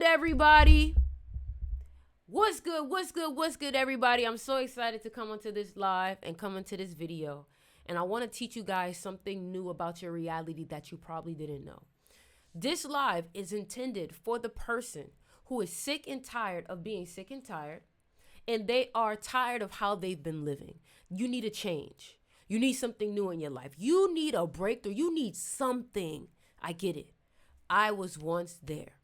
Everybody, what's good, everybody? I'm so excited to come onto this live and come into this video, and I want to teach you guys something new about your reality that you probably didn't know. This live is intended for the person who is sick and tired of being sick and tired, and they are tired of how they've been living. You need a change. You need something new in your life. You need a breakthrough. You need something. I get it. I was once there.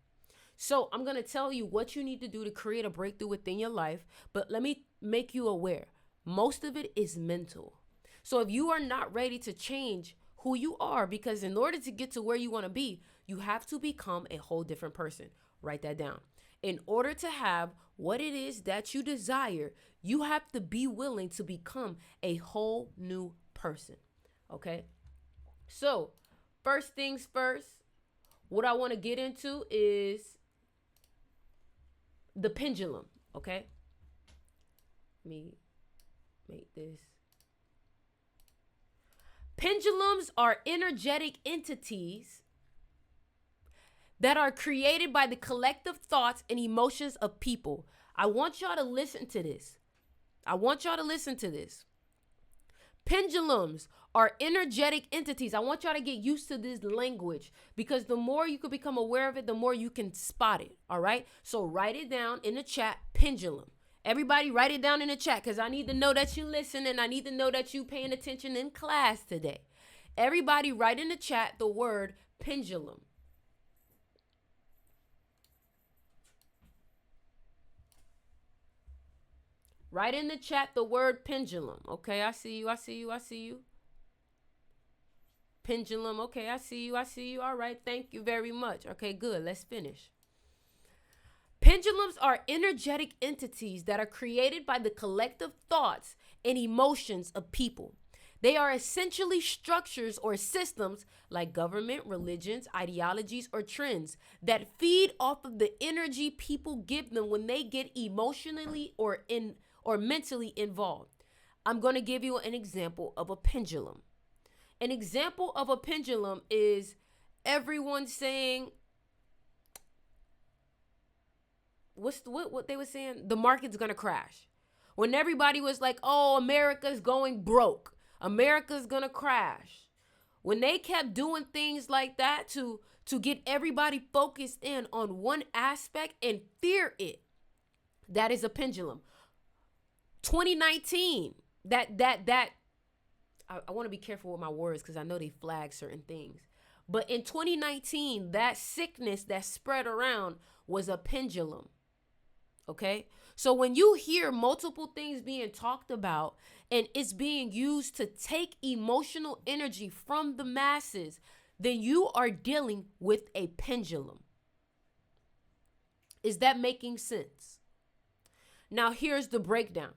So I'm going to tell you what you need to do to create a breakthrough within your life. But let me make you aware. Most of it is mental. So if you are not ready to change who you are, because in order to get to where you want to be, you have to become a whole different person. Write that down. In order to have what it is that you desire, you have to be willing to become a whole new person. Okay? So first things first, what I want to get into is the pendulum, okay? Let me make this. Pendulums are energetic entities that are created by the collective thoughts and emotions of people. I want y'all to listen to this. Pendulums are energetic entities. I want y'all to get used to this language because the more you can become aware of it, the more you can spot it. All right. So write it down in the chat, pendulum. Everybody write it down in the chat because I need to know that you listen and I need to know that you paying attention in class today. Everybody write in the chat the word pendulum. Write in the chat the word pendulum. Okay, I see you. Pendulum. Okay, I see you. All right, thank you very much. Okay, good. Let's finish. Pendulums are energetic entities that are created by the collective thoughts and emotions of people. They are essentially structures or systems like government, religions, ideologies, or trends that feed off of the energy people give them when they get emotionally or mentally involved. I'm going to give you an example of a pendulum. An example of a pendulum is everyone saying, what they were saying? The market's going to crash. When everybody was like, oh, America's going broke. America's going to crash. When they kept doing things like that to get everybody focused in on one aspect and fear it, that is a pendulum. 2019, I want to be careful with my words because I know they flag certain things. But in 2019, that sickness that spread around was a pendulum. Okay? So when you hear multiple things being talked about and it's being used to take emotional energy from the masses, then you are dealing with a pendulum. Is that making sense? Now here's the breakdown.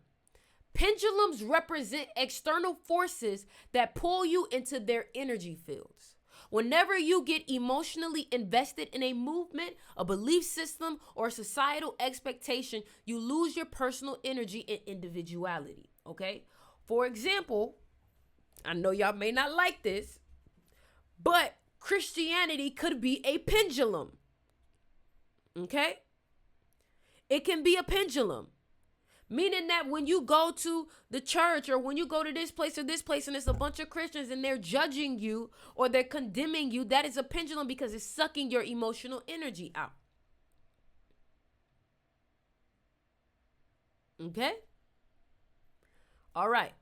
Pendulums represent external forces that pull you into their energy fields. Whenever you get emotionally invested in a movement, a belief system, or societal expectation, you lose your personal energy and individuality, okay? For example, I know y'all may not like this, but Christianity could be a pendulum, okay? It can be a pendulum. Meaning that when you go to the church or when you go to this place and it's a bunch of Christians and they're judging you or they're condemning you, that is a pendulum because it's sucking your emotional energy out. Okay? All right.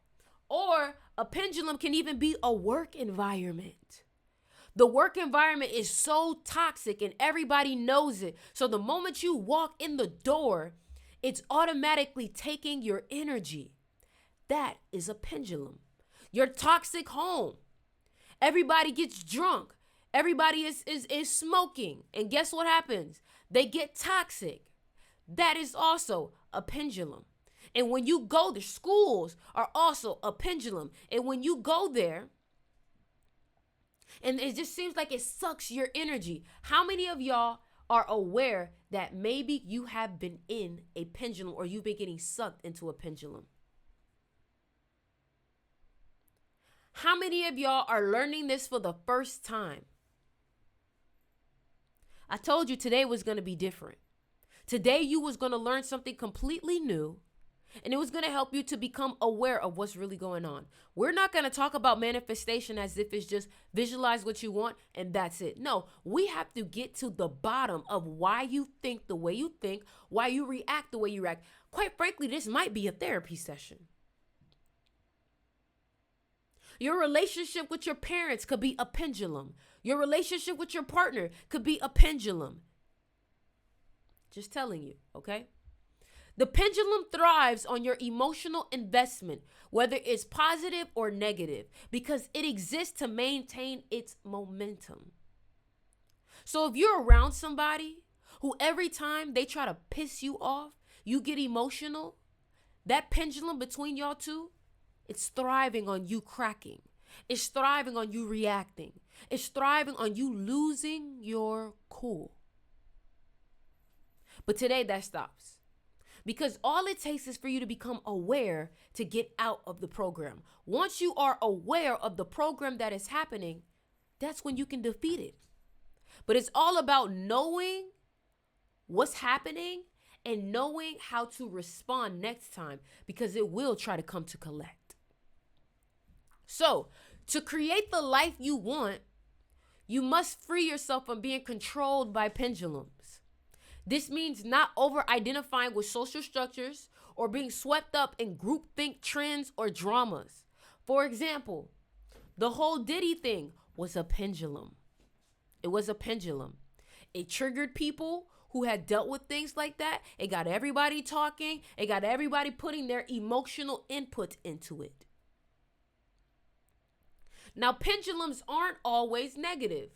Or a pendulum can even be a work environment. The work environment is so toxic and everybody knows it. So the moment you walk in the door, it's automatically taking your energy. That is a pendulum. Your toxic home. Everybody gets drunk. Everybody is smoking. And guess what happens? They get toxic. That is also a pendulum. And when you go, the schools are also a pendulum. And when you go there, and it just seems like it sucks your energy. How many of y'all are aware that maybe you have been in a pendulum or you've been getting sucked into a pendulum? How many of y'all are learning this for the first time? I told you today was going to be different. Today, you was going to learn something completely new, and it was going to help you to become aware of what's really going on. We're not going to talk about manifestation as if it's just visualize what you want and that's it. No, we have to get to the bottom of why you think the way you think, why you react the way you react. Quite frankly, this might be a therapy session. Your relationship with your parents could be a pendulum. Your relationship with your partner could be a pendulum. Just telling you, okay? The pendulum thrives on your emotional investment, whether it's positive or negative, because it exists to maintain its momentum. So if you're around somebody who every time they try to piss you off, you get emotional, that pendulum between y'all two, it's thriving on you cracking. It's thriving on you reacting. It's thriving on you losing your cool. But today that stops. Because all it takes is for you to become aware to get out of the program. Once you are aware of the program that is happening, that's when you can defeat it. But it's all about knowing what's happening and knowing how to respond next time, because it will try to come to collect. So, to create the life you want, you must free yourself from being controlled by pendulums. This means not over-identifying with social structures or being swept up in groupthink trends or dramas. For example, the whole Diddy thing was a pendulum. It was a pendulum. It triggered people who had dealt with things like that. It got everybody talking. It got everybody putting their emotional input into it. Now, pendulums aren't always negative.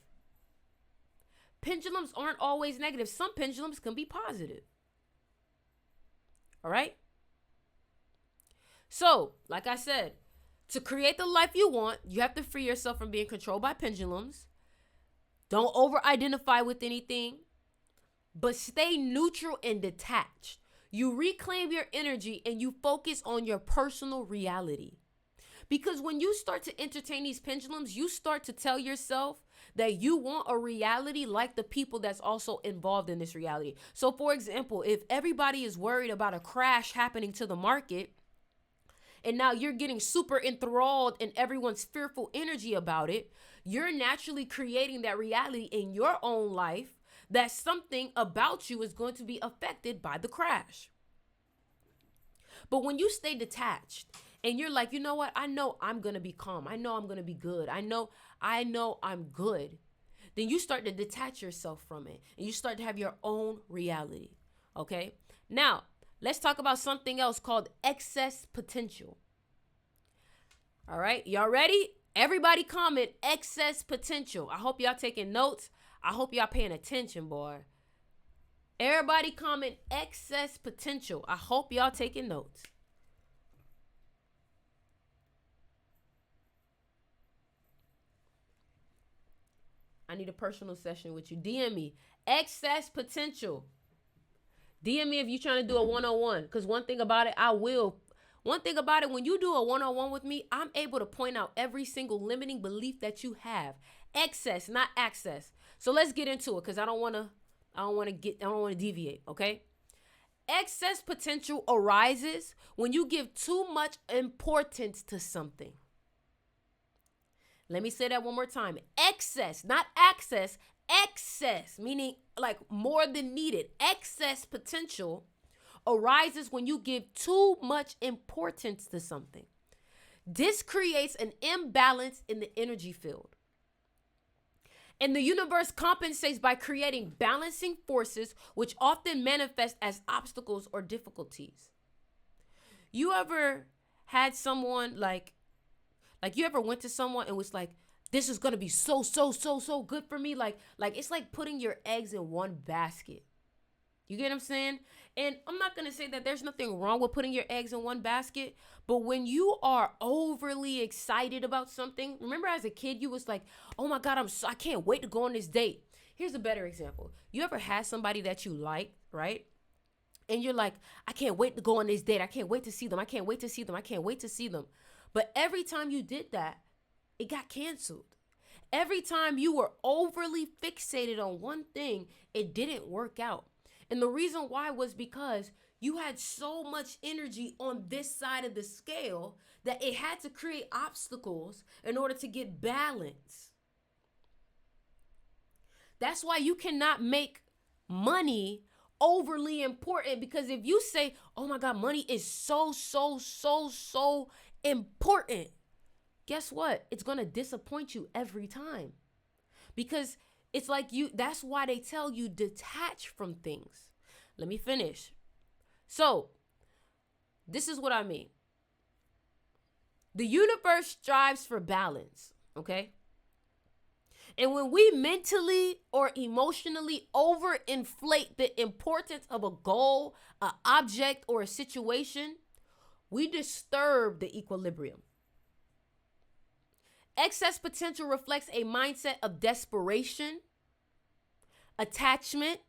Pendulums aren't always negative. Some pendulums can be positive. All right? So, like I said, to create the life you want, you have to free yourself from being controlled by pendulums. Don't over-identify with anything, but stay neutral and detached. You reclaim your energy and you focus on your personal reality. Because when you start to entertain these pendulums, you start to tell yourself that you want a reality like the people that's also involved in this reality. So, for example, if everybody is worried about a crash happening to the market, and now you're getting super enthralled in everyone's fearful energy about it, you're naturally creating that reality in your own life that something about you is going to be affected by the crash. But when you stay detached and you're like, you know what? I know I'm going to be calm. I know I'm going to be good. I know I'm good. Then you start to detach yourself from it and you start to have your own reality. Okay? Now, let's talk about something else called excess potential. All right? Y'all ready? Everybody comment excess potential. I hope y'all taking notes. I hope y'all paying attention, boy. Everybody comment excess potential. I hope y'all taking notes. I need a personal session with you. DM me. Excess potential. DM me if you're trying to do a one-on-one. Because one thing about it, when you do a one-on-one with me, I'm able to point out every single limiting belief that you have. Excess, not access. So let's get into it because I don't want to deviate, okay? Excess potential arises when you give too much importance to something. Let me say that one more time. Excess, not access, excess, meaning like more than needed. Excess potential arises when you give too much importance to something. This creates an imbalance in the energy field. And the universe compensates by creating balancing forces, which often manifest as obstacles or difficulties. You ever had someone like you ever went to someone and was like, this is going to be so good for me. Like it's like putting your eggs in one basket. You get what I'm saying? And I'm not going to say that there's nothing wrong with putting your eggs in one basket, but when you are overly excited about something, remember as a kid, you was like, oh my God, I can't wait to go on this date. Here's a better example. You ever had somebody that you like, right? And you're like, I can't wait to go on this date. I can't wait to see them. I can't wait to see them. I can't wait to see them. But every time you did that, it got canceled. Every time you were overly fixated on one thing, it didn't work out. And the reason why was because you had so much energy on this side of the scale that it had to create obstacles in order to get balance. That's why you cannot make money overly important, because if you say, oh my God, money is so important, guess what? It's going to disappoint you every time, because it's like that's why they tell you detach from things. Let me finish. So this is what I mean. The universe strives for balance, okay? And when we mentally or emotionally overinflate the importance of a goal, an object, or a situation, we disturb the equilibrium. Excess potential reflects a mindset of desperation, attachment,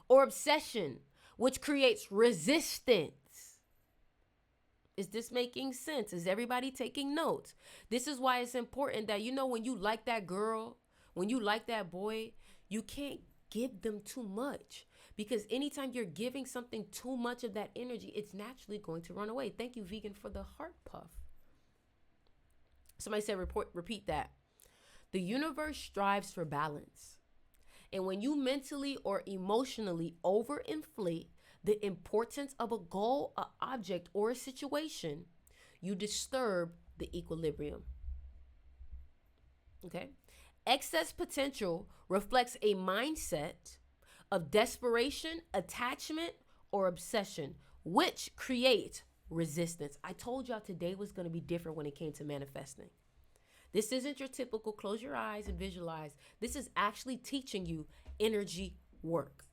or obsession, which creates resistance. Is this making sense? Is everybody taking notes? This is why it's important that, when you like that girl, when you like that boy, you can't give them too much, because anytime you're giving something too much of that energy, it's naturally going to run away. Thank you, vegan, for the heart puff. Somebody said, repeat that. The universe strives for balance. And when you mentally or emotionally overinflate the importance of a goal, an object, or a situation, you disturb the equilibrium. Okay? Excess potential reflects a mindset of desperation, attachment, or obsession, which creates resistance. I told y'all today was going to be different when it came to manifesting. This isn't your typical close your eyes and visualize. This is actually teaching you energy work.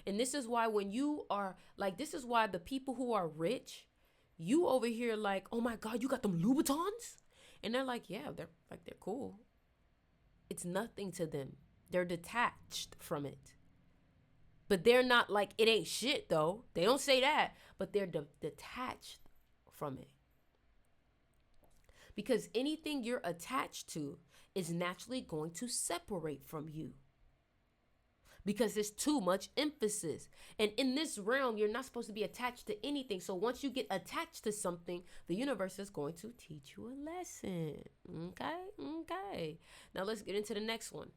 And this is why this is why the people who are rich, you over here like, oh my God, you got them Louboutins? And they're like, yeah, they're cool. It's nothing to them. They're detached from it. But they're not like, it ain't shit though. They don't say that, but they're detached from it. Because anything you're attached to is naturally going to separate from you, because there's too much emphasis. And in this realm, you're not supposed to be attached to anything. So once you get attached to something, the universe is going to teach you a lesson. Okay. Now let's get into the next one.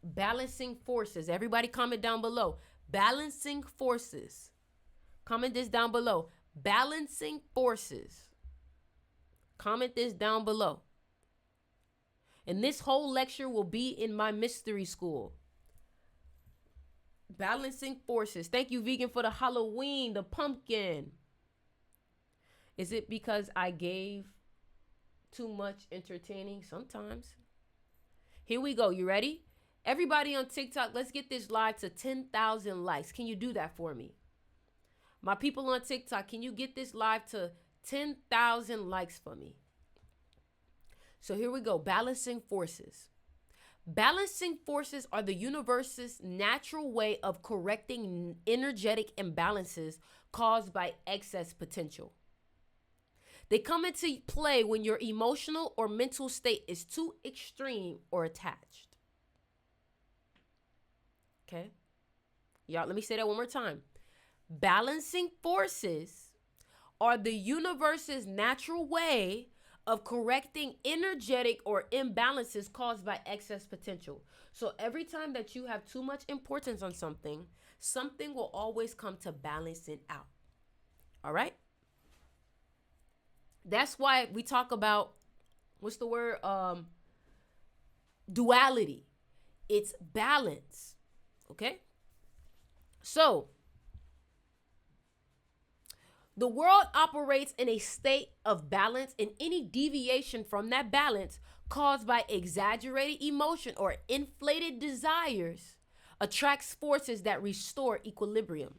Balancing forces. Everybody comment down below. Balancing forces. Comment this down below. Balancing forces. Comment this down below. And this whole lecture will be in my mystery school. Balancing forces. Thank you, vegan, for the Halloween, the pumpkin. Is it because I gave too much entertaining? Sometimes. Here we go. You ready? Everybody on TikTok, let's get this live to 10,000 likes. Can you do that for me? My people on TikTok, can you get this live to 10,000 likes for me? So here we go. Balancing forces. Balancing forces are the universe's natural way of correcting energetic imbalances caused by excess potential. They come into play when your emotional or mental state is too extreme or attached. Okay? Y'all, let me say that one more time. Balancing forces are the universe's natural way of correcting energetic or imbalances caused by excess potential. So every time that you have too much importance on something, something will always come to balance it out. All right? That's why we talk about, what's the word? Duality. It's balance. Okay? So, the world operates in a state of balance, and any deviation from that balance caused by exaggerated emotion or inflated desires attracts forces that restore equilibrium.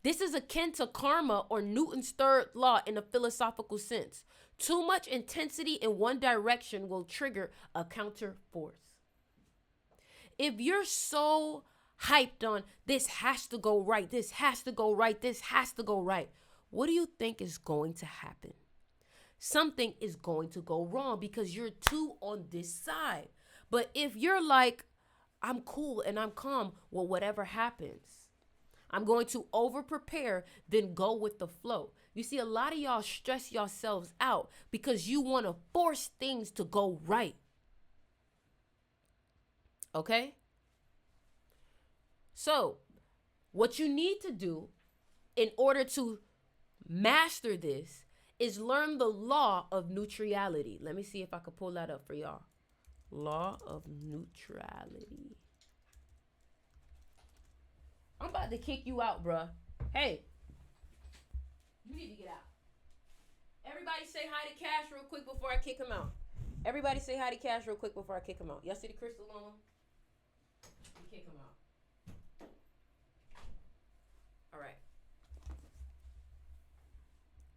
This is akin to karma or Newton's third law in a philosophical sense. Too much intensity in one direction will trigger a counter force. If you're so hyped on this has to go right, this has to go right, this has to go right, what do you think is going to happen? Something is going to go wrong because you're too on this side. But if you're like, I'm cool and I'm calm with whatever happens. I'm going to over prepare, then go with the flow. You see, a lot of y'all stress yourselves out because you want to force things to go right. Okay? So, what you need to do in order to master this is learn the law of neutrality. Let me see if I can pull that up for y'all. Law of neutrality. I'm about to kick you out, bruh. Hey, you need to get out. Everybody say hi to Cash real quick before I kick him out. Everybody say hi to Cash real quick before I kick him out. Y'all see the crystal on him? Kick him out. All right.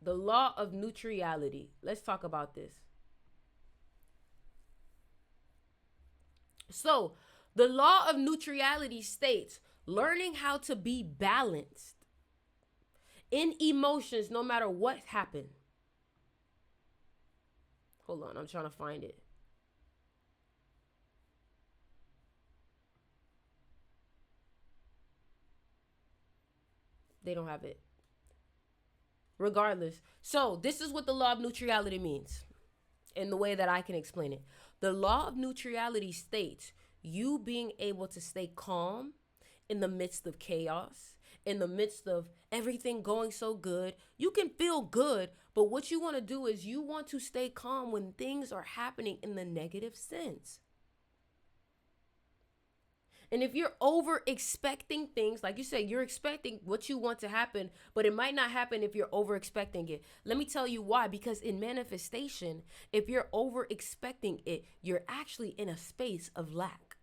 The law of neutrality. Let's talk about this. So, the law of neutrality states learning how to be balanced in emotions no matter what happened. Hold on, I'm trying to find it. They don't have it. Regardless. So, this is what the law of neutrality means in the way that I can explain it. The law of neutrality states you being able to stay calm in the midst of chaos, in the midst of everything going so good. You can feel good, but what you want to do is you want to stay calm when things are happening in the negative sense. And if you're over expecting things, like you say, you're expecting what you want to happen, but it might not happen if you're over expecting it. Let me tell you why. Because in manifestation, if you're over expecting it, you're actually in a space of lack.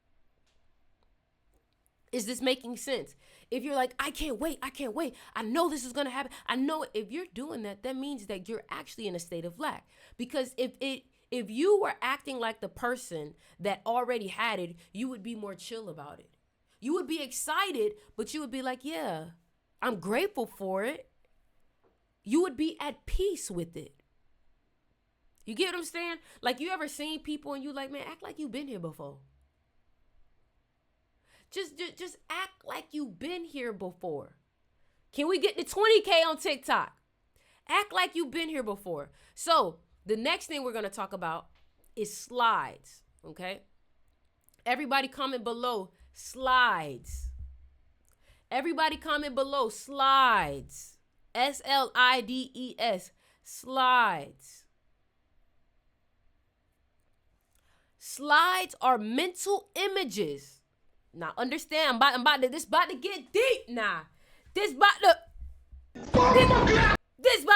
Is this making sense? If you're like, I can't wait. I know this is going to happen. I know it. If you're doing that, that means that you're actually in a state of lack. Because if you were acting like the person that already had it, you would be more chill about it. You would be excited, but you would be like, yeah, I'm grateful for it. You would be at peace with it. You get what I'm saying? Like, you ever seen people and you like, man, act like you've been here before. Just act like you've been here before. Can we get to 20K on TikTok? Act like you've been here before. So, the next thing we're going to talk about is slides, okay? Everybody comment below, slides. Everybody comment below, slides. SLIDES, slides. Slides are mental images. Now, understand, this about to get deep now. This about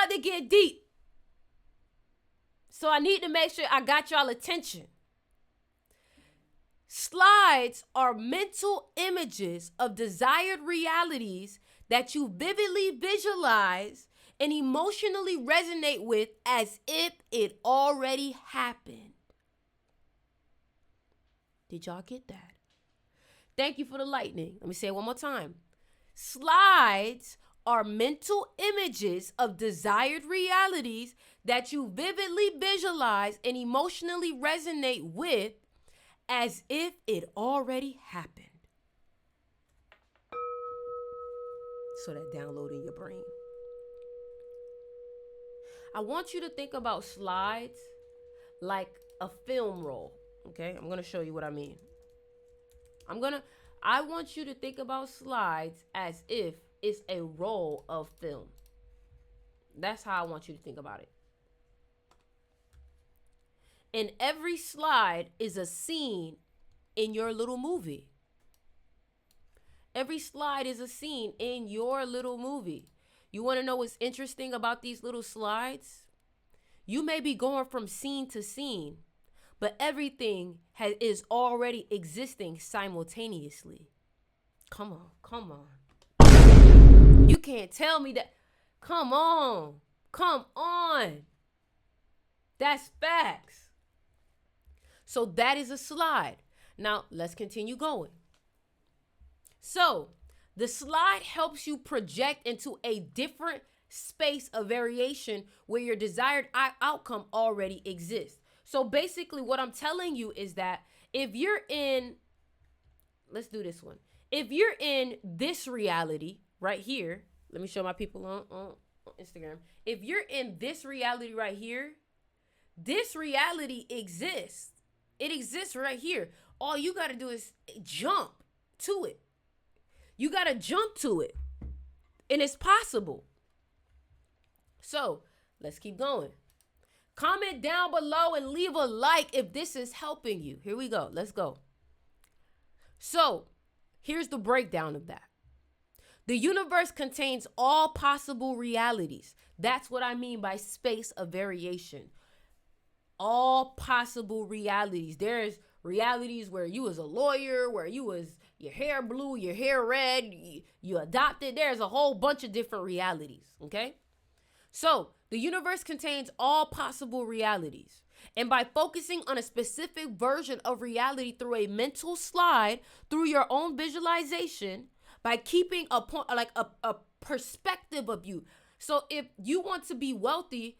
to get deep. So I need to make sure I got y'all attention. Slides are mental images of desired realities that you vividly visualize and emotionally resonate with as if it already happened. Did y'all get that? Thank you for the lightning. Let me say it one more time. Slides are mental images of desired realities that you vividly visualize and emotionally resonate with as if it already happened. So that download in your brain. I want you to think about slides like a film roll. Okay, I'm going to show you what I mean. I want you to think about slides as if it's a roll of film. That's how I want you to think about it. And every slide is a scene in your little movie. Every slide is a scene in your little movie. You want to know what's interesting about these little slides? You may be going from scene to scene, but everything is already existing simultaneously. Come on. You can't tell me that. Come on. That's facts. So that is a slide. Now, let's continue going. So, the slide helps you project into a different space of variation where your desired outcome already exists. So basically what I'm telling you is that if you're in let's do this one. If you're in this reality right here, let me show my people on Instagram. If you're in this reality right here, this reality exists. It exists right here. All you got to do is jump to it. You got to jump to it. And it's possible. So let's keep going. Comment down below and leave a like if this is helping you. Here we go. Let's go. So here's the breakdown of that. The universe contains all possible realities. That's what I mean by space of variation. All possible realities. There's realities where you was a lawyer, where you was your hair blue, your hair red, you adopted. There's a whole bunch of different realities, okay? So the universe contains all possible realities. And by focusing on a specific version of reality through a mental slide, through your own visualization, by keeping a point, like a perspective of you. So if you want to be wealthy,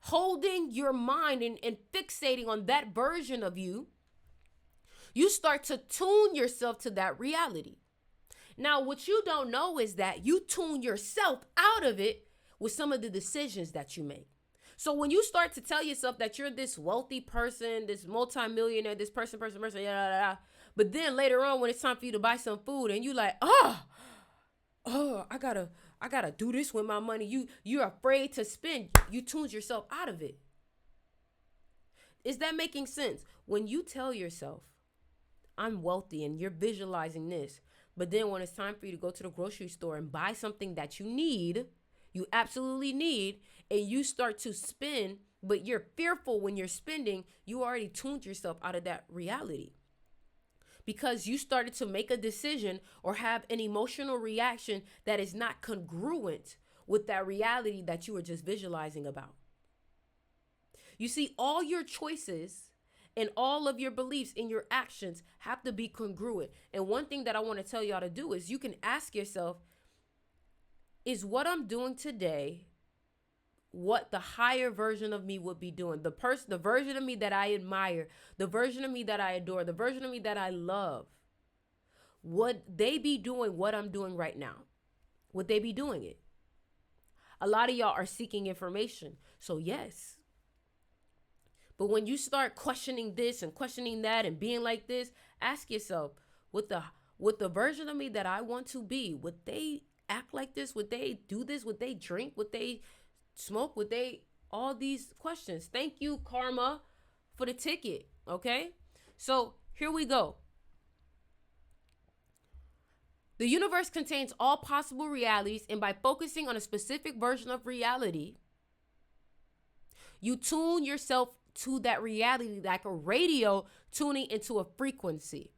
holding your mind and fixating on that version of you, you start to tune yourself to that reality. Now, what you don't know is that you tune yourself out of it with some of the decisions that you make. So when you start to tell yourself that you're this wealthy person, this multimillionaire, this person, but then later on when it's time for you to buy some food and you like, I gotta do this with my money. You're afraid to spend. You tune yourself out of it. Is that making sense? When you tell yourself, I'm wealthy, and you're visualizing this, but then when it's time for you to go to the grocery store and buy something that you absolutely need, and you start to spend, but you're fearful when you're spending, you already tuned yourself out of that reality. Because you started to make a decision or have an emotional reaction that is not congruent with that reality that you were just visualizing about. You see, all your choices and all of your beliefs and your actions have to be congruent. And one thing that I want to tell y'all to do is you can ask yourself, is what I'm doing today what the higher version of me would be doing? The version of me that I admire, the version of me that I adore, the version of me that I love, would they be doing what I'm doing right now? Would they be doing it? A lot of y'all are seeking information. So yes. But when you start questioning this and questioning that and being like this, ask yourself, would the version of me that I want to be, would they act like this? Would they do this? Would they drink? Would they smoke? Would they? All these questions. Thank you, Karma, for the ticket. Okay? So here we go. The universe contains all possible realities, and by focusing on a specific version of reality, you tune yourself to that reality like a radio tuning into a frequency.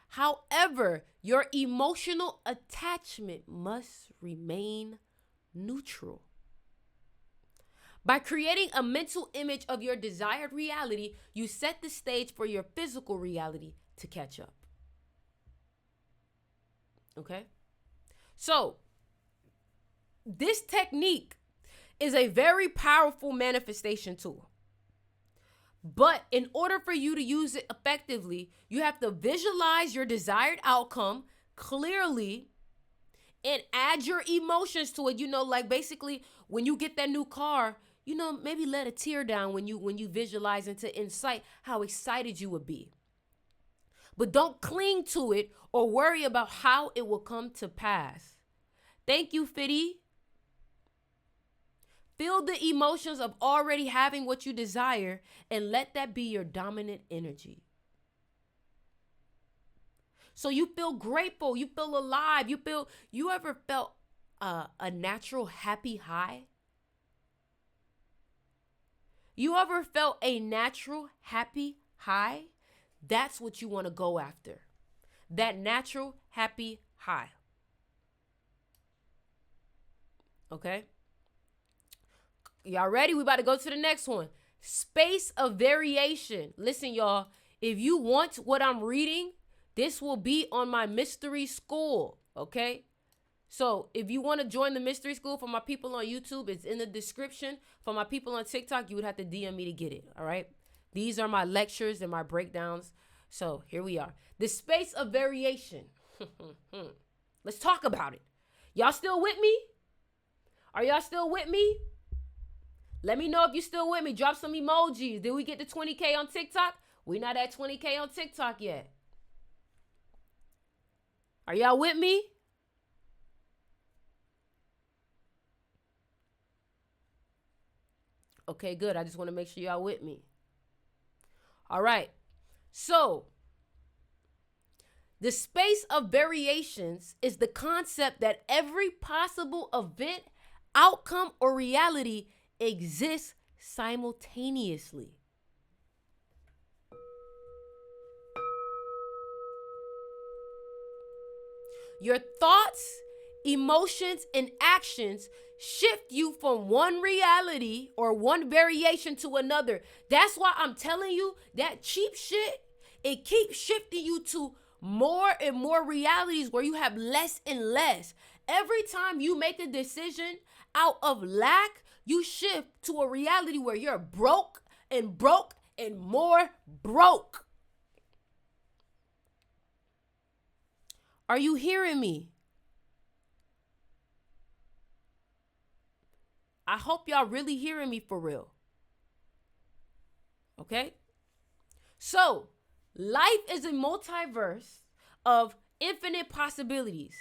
However, your emotional attachment must remain neutral. By creating a mental image of your desired reality, you set the stage for your physical reality to catch up. Okay? So, this technique is a very powerful manifestation tool. But in order for you to use it effectively, you have to visualize your desired outcome clearly and add your emotions to it. You know, like basically when you get that new car, you know, maybe let a tear down when you visualize and to incite how excited you would be. But don't cling to it or worry about how it will come to pass. Thank you, Fitty. Feel the emotions of already having what you desire and let that be your dominant energy. So you feel grateful, you feel alive, you ever felt a natural happy high? You ever felt a natural happy high? That's what you want to go after. That natural happy high. Okay? Y'all ready? We about to go to the next one. Space of variation. Listen, y'all. If you want what I'm reading, this will be on my mystery school. Okay? So if you want to join the mystery school for my people on YouTube, it's in the description. For my people on TikTok, you would have to DM me to get it. All right? These are my lectures and my breakdowns. So here we are. The space of variation. Let's talk about it. Y'all still with me? Are y'all still with me? Let me know if you still with me. Drop some emojis. Did we get to 20K on TikTok? We not at 20K on TikTok yet. Are y'all with me? Okay, good. I just want to make sure y'all with me. All right. So, the space of variations is the concept that every possible event, outcome, or reality exists simultaneously. Your thoughts, emotions, and actions shift you from one reality or one variation to another. That's why I'm telling you that cheap shit, it keeps shifting you to more and more realities where you have less and less. Every time you make a decision out of lack, you shift to a reality where you're broke and more broke. Are you hearing me? I hope y'all really hearing me for real. Okay? So, life is a multiverse of infinite possibilities.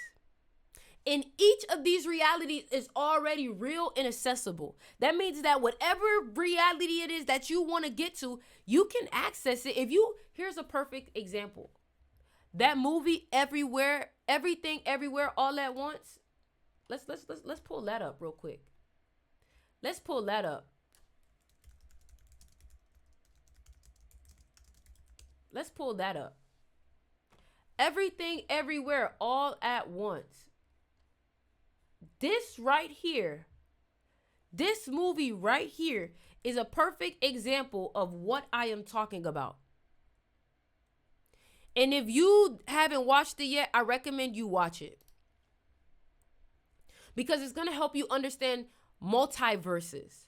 And each of these realities is already real and accessible. That means that whatever reality it is that you want to get to, you can access it. Here's a perfect example. That movie Everywhere, Everything Everywhere All at Once. Let's pull that up real quick. Let's pull that up. Let's pull that up. Everything Everywhere All at Once. This right here, this movie right here is a perfect example of what I am talking about. And if you haven't watched it yet, I recommend you watch it. Because it's going to help you understand multiverses.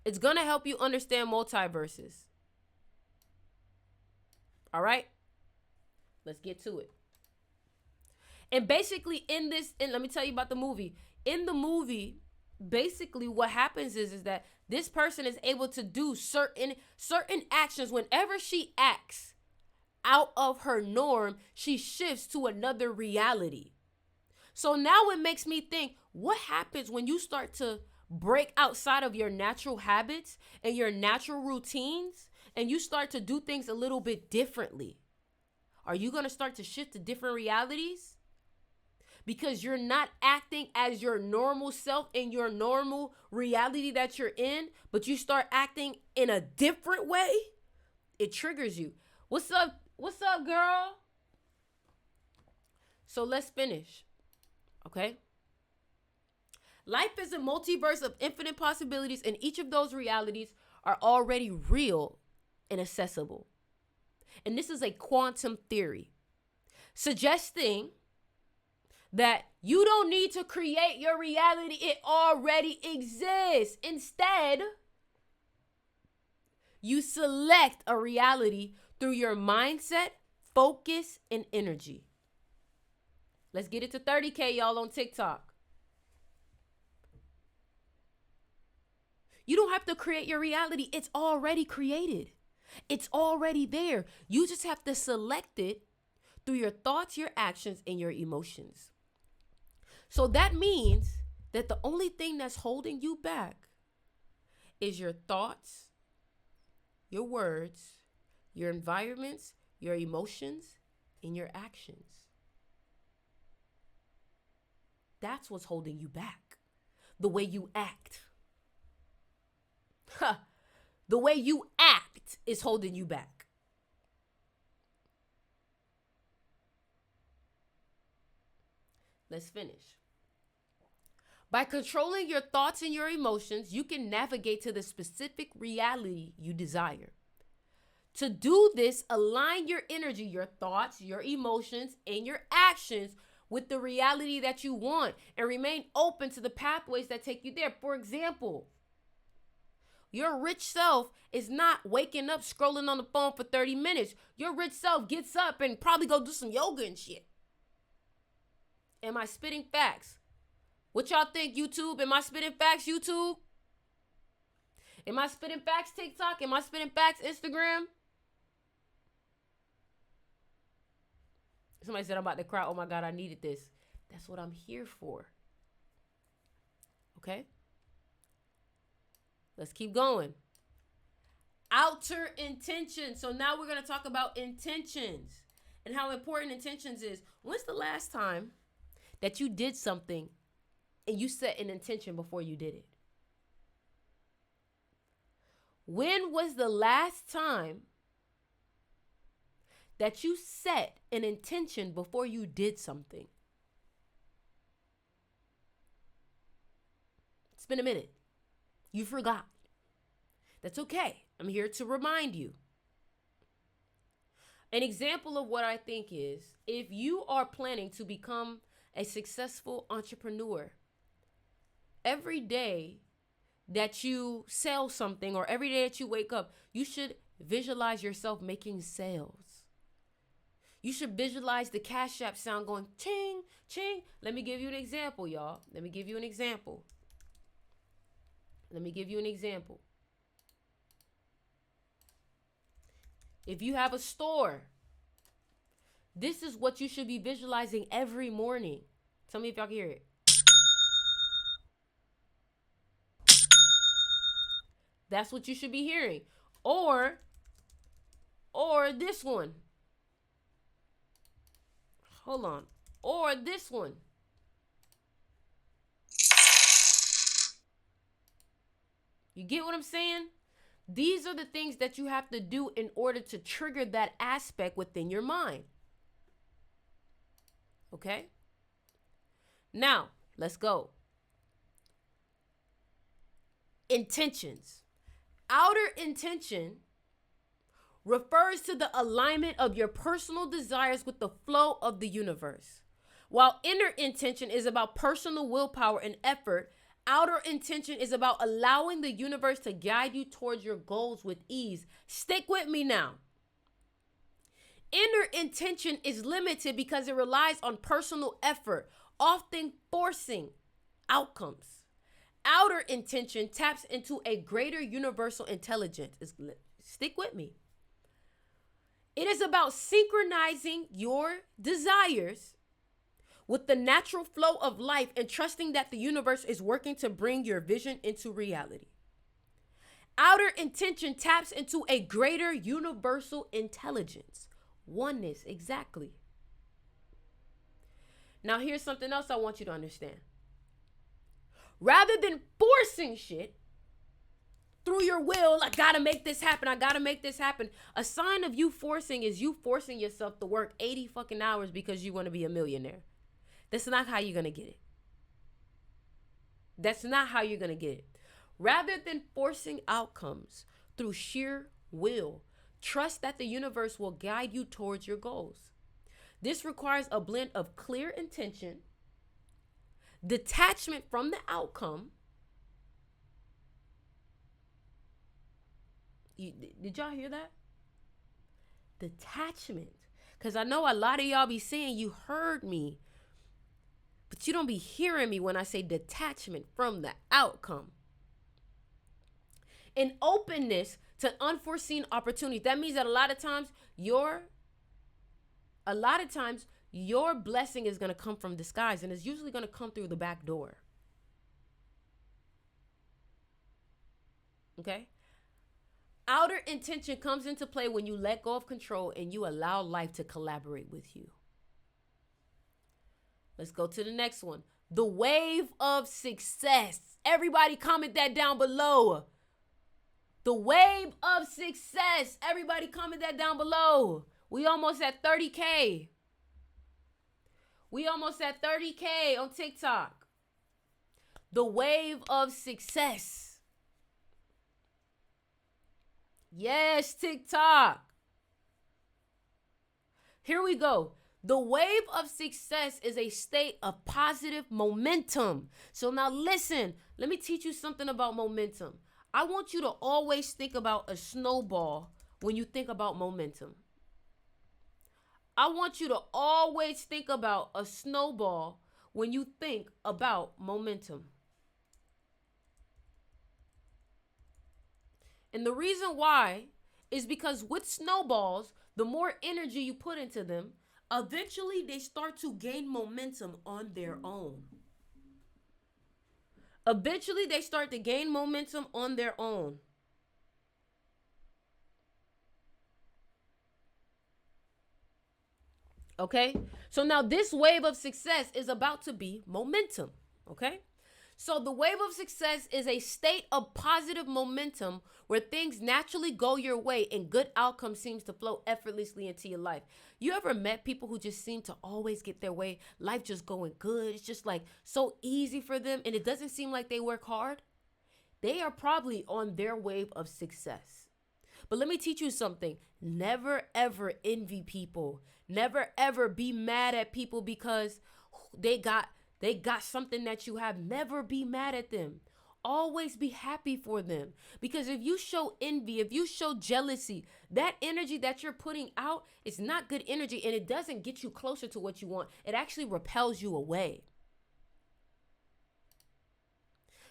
It's going to help you understand multiverses. All right? Let's get to it. And basically and let me tell you about the movie. In the movie, basically what happens is that this person is able to do certain actions. Whenever she acts out of her norm, she shifts to another reality. So now it makes me think, what happens when you start to break outside of your natural habits and your natural routines and you start to do things a little bit differently? Are you going to start to shift to different realities? Because you're not acting as your normal self in your normal reality that you're in, but you start acting in a different way, it triggers you. What's up, girl? So let's finish, okay? Life is a multiverse of infinite possibilities, and each of those realities are already real and accessible. And this is a quantum theory, suggesting that you don't need to create your reality. It already exists. Instead, you select a reality through your mindset, focus, and energy. Let's get it to 30K, y'all, on TikTok. You don't have to create your reality. It's already created. It's already there. You just have to select it through your thoughts, your actions, and your emotions. So that means that the only thing that's holding you back is your thoughts, your words, your environments, your emotions, and your actions. That's what's holding you back. The way you act. The way you act is holding you back. Let's finish. By controlling your thoughts and your emotions, you can navigate to the specific reality you desire. To do this, align your energy, your thoughts, your emotions, and your actions with the reality that you want, and remain open to the pathways that take you there. For example, Your rich self is not waking up scrolling on the phone for 30 minutes. Your rich self gets up and probably go do some yoga and shit. Am I spitting facts? What y'all think, YouTube? Am I spitting facts, YouTube? Am I spitting facts, TikTok? Am I spitting facts, Instagram? Somebody said I'm about to cry. Oh my God, I needed this. That's what I'm here for. Okay? Let's keep going. Outer intention. So now we're going to talk about intentions and how important intentions is. When's the last time that you did something and you set an intention before you did it? When was the last time that you set an intention before you did something? It's been a minute. You forgot. That's okay. I'm here to remind you. An example of what I think is, if you are planning to become a successful entrepreneur, every day that you sell something or every day that you wake up, you should visualize yourself making sales. You should visualize the Cash App sound going ching, ching. Let me give you an example, y'all. Let me give you an example. If you have a store, this is what you should be visualizing every morning. Tell me if y'all can hear it. That's what you should be hearing. Or this one. Hold on. Or this one. You get what I'm saying? These are the things that you have to do in order to trigger that aspect within your mind. Okay? Now, let's go. Intentions. Outer intention refers to the alignment of your personal desires with the flow of the universe. While inner intention is about personal willpower and effort, outer intention is about allowing the universe to guide you towards your goals with ease. Stick with me now. Inner intention is limited because it relies on personal effort, often forcing outcomes. Outer intention taps into a greater universal intelligence. Stick with me. It is about synchronizing your desires with the natural flow of life and trusting that the universe is working to bring your vision into reality. Outer intention taps into a greater universal intelligence. Oneness, exactly. Now here's something else I want you to understand. Rather than forcing shit through your will, I gotta make this happen, a sign of you forcing is you forcing yourself to work 80 fucking hours because you want to be a millionaire. That's not how you're going to get it. That's not how you're going to get it. Rather than forcing outcomes through sheer will, trust that the universe will guide you towards your goals. This requires a blend of clear intention, detachment from the outcome. Did y'all hear that? Detachment. Because I know a lot of y'all be saying you heard me, but you don't be hearing me when I say detachment from the outcome. An openness to unforeseen opportunities. That means that a lot of times your blessing is going to come from disguise, and it's usually going to come through the back door. Okay? Outer intention comes into play when you let go of control and you allow life to collaborate with you. Let's go to the next one. The wave of success. Everybody comment that down below. The wave of success. Everybody comment that down below. We almost at 30K. We almost at 30K on TikTok. The wave of success. Yes, TikTok. Here we go. The wave of success is a state of positive momentum. So now listen, let me teach you something about momentum. I want you to always think about a snowball when you think about momentum. I want you to always think about a snowball when you think about momentum. And the reason why is because with snowballs, the more energy you put into them, eventually they start to gain momentum on their own. Eventually they start to gain momentum on their own. Okay? So now this wave of success is about to be momentum. Okay? So the wave of success is a state of positive momentum where things naturally go your way and good outcomes seems to flow effortlessly into your life. You ever met people who just seem to always get their way? Life just going good. It's just like so easy for them and it doesn't seem like they work hard. They are probably on their wave of success. But let me teach you something. Never ever envy people. Never ever be mad at people because they got something that you have. Never be mad at them. Always be happy for them. Because if you show envy, if you show jealousy, that energy that you're putting out is not good energy and it doesn't get you closer to what you want. It actually repels you away.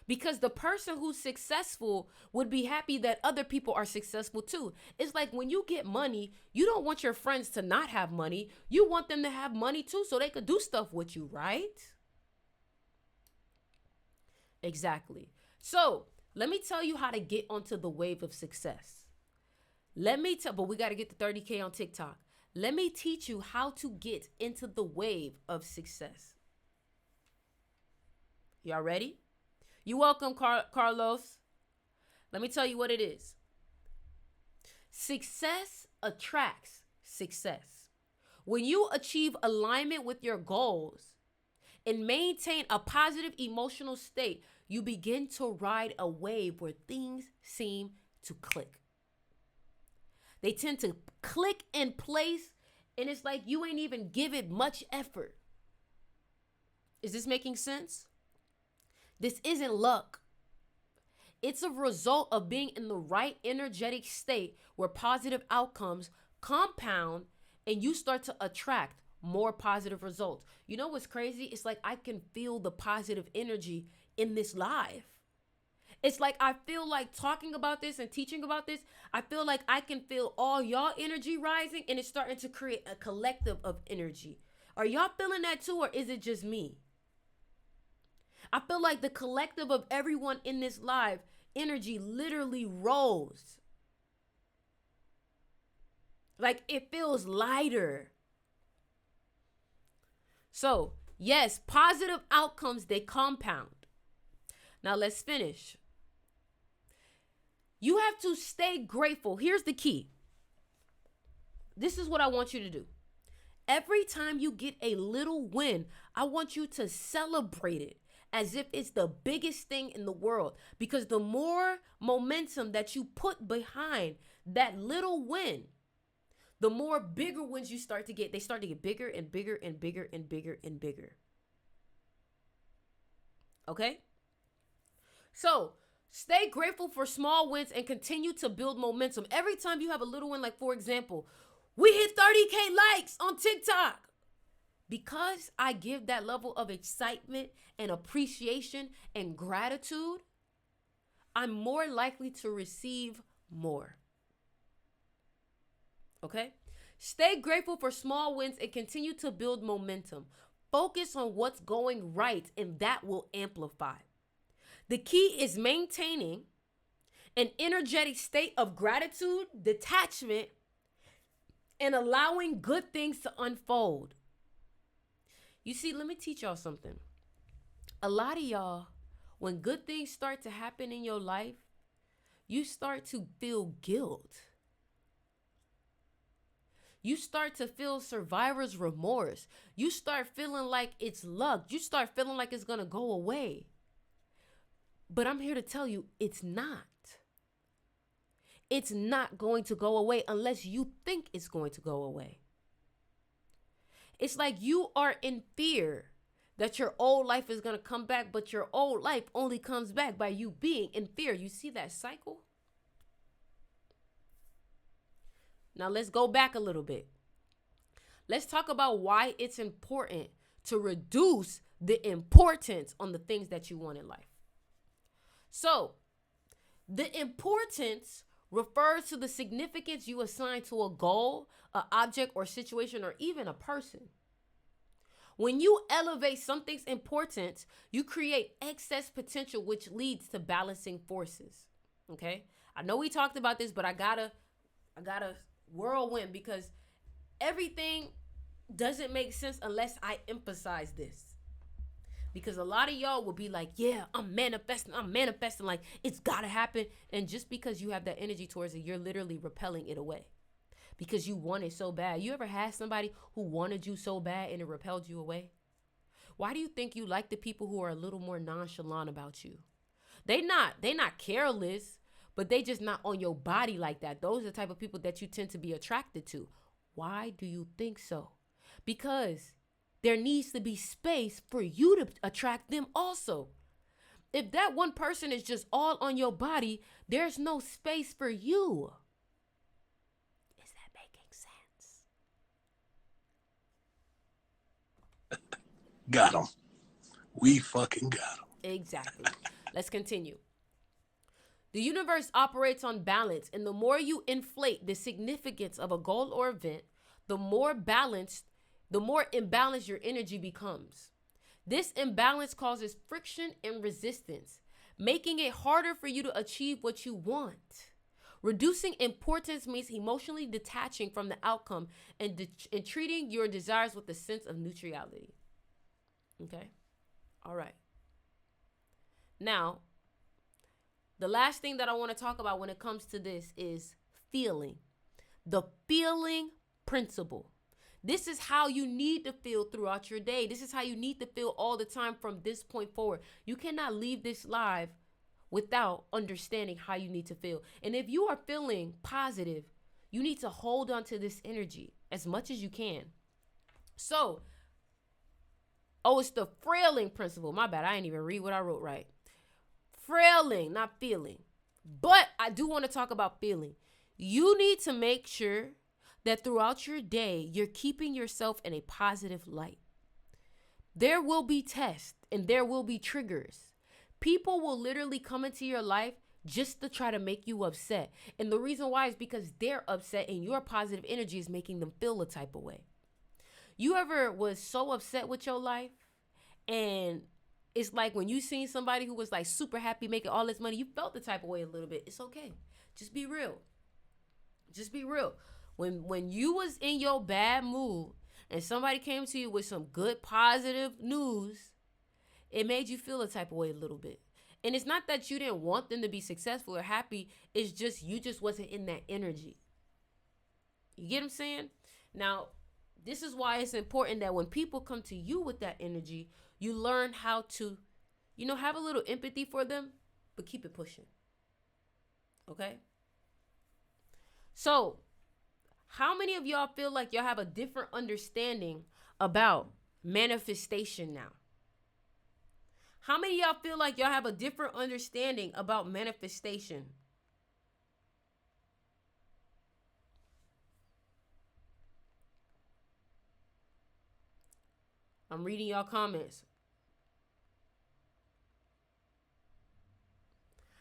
Because the person who's successful would be happy that other people are successful too. It's like when you get money, you don't want your friends to not have money. You want them to have money too so they could do stuff with you, right? Exactly. So let me tell you how to get onto the wave of success. But we got to get to 30K on TikTok. Let me teach you how to get into the wave of success. Y'all ready? You're welcome, Carlos. Let me tell you what it is. Success attracts success. When you achieve alignment with your goals and maintain a positive emotional state, you begin to ride a wave where things seem to click. They tend to click in place, and it's like you ain't even give it much effort. Is this making sense? This isn't luck. It's a result of being in the right energetic state where positive outcomes compound and you start to attract more positive results. You know what's crazy? It's like I can feel the positive energy in this live. It's like I feel like talking about this and teaching about this, I feel like I can feel all y'all energy rising and it's starting to create a collective of energy. Are y'all feeling that too, or is it just me? I feel like the collective of everyone in this live energy literally rose. Like it feels lighter. So, yes, positive outcomes, they compound. Now let's finish. You have to stay grateful. Here's the key. This is what I want you to do. Every time you get a little win, I want you to celebrate it as if it's the biggest thing in the world. Because the more momentum that you put behind that little win, the more bigger wins you start to get. They start to get bigger and bigger and bigger and bigger and bigger. Okay? So, stay grateful for small wins and continue to build momentum. Every time you have a little win, like for example, we hit 30K likes on TikTok. Because I give that level of excitement and appreciation and gratitude, I'm more likely to receive more. Okay? Stay grateful for small wins and continue to build momentum. Focus on what's going right, and that will amplify. The key is maintaining an energetic state of gratitude, detachment, and allowing good things to unfold. You see, let me teach y'all something. A lot of y'all, when good things start to happen in your life, you start to feel guilt. You start to feel survivor's remorse. You start feeling like it's luck. You start feeling like it's going to go away. But I'm here to tell you, it's not. It's not going to go away unless you think it's going to go away. It's like you are in fear that your old life is going to come back, but your old life only comes back by you being in fear. You see that cycle? Now let's go back a little bit. Let's talk about why it's important to reduce the importance on the things that you want in life. So, the importance refers to the significance you assign to a goal, an object, or situation, or even a person. When you elevate something's importance, you create excess potential, which leads to balancing forces. Okay? I know we talked about this, but I gotta whirlwind, because everything doesn't make sense unless I emphasize this. Because a lot of y'all will be like, yeah, I'm manifesting like it's gotta happen. And just because you have that energy towards it, you're literally repelling it away because you want it so bad. You ever had somebody who wanted you so bad and it repelled you away? Why do you think you like the people who are a little more nonchalant about you? They not careless, but they just not on your body like that. Those are the type of people that you tend to be attracted to. Why do you think so? Because there needs to be space for you to attract them also. If that one person is just all on your body, there's no space for you. Is that making sense? Got him. We fucking got him. Exactly. Let's continue. The universe operates on balance, and the more you inflate the significance of a goal or event, the more imbalanced your energy becomes. This imbalance causes friction and resistance, making it harder for you to achieve what you want. Reducing importance means emotionally detaching from the outcome and treating your desires with a sense of neutrality. Okay? All right. Now, the last thing that I want to talk about when it comes to this is feeling. The feeling principle. This is how you need to feel throughout your day. This is how you need to feel all the time from this point forward. You cannot leave this live without understanding how you need to feel. And if you are feeling positive, you need to hold on to this energy as much as you can. So, it's the frailing principle. My bad, I didn't even read what I wrote right. Frailing, not feeling. But I do want to talk about feeling. You need to make sure that throughout your day, you're keeping yourself in a positive light. There will be tests and there will be triggers. People will literally come into your life just to try to make you upset. And the reason why is because they're upset and your positive energy is making them feel a type of way. You ever was so upset with your life, and it's like when you seen somebody who was like super happy making all this money, you felt the type of way a little bit. It's okay. Just be real. Just be real. When you was in your bad mood and somebody came to you with some good positive news, it made you feel a type of way a little bit. And it's not that you didn't want them to be successful or happy. It's just you just wasn't in that energy. You get what I'm saying? Now, this is why it's important that when people come to you with that energy, you learn how to, have a little empathy for them, but keep it pushing. Okay? So, how many of y'all feel like y'all have a different understanding about manifestation now? How many of y'all feel like y'all have a different understanding about manifestation? I'm reading y'all comments.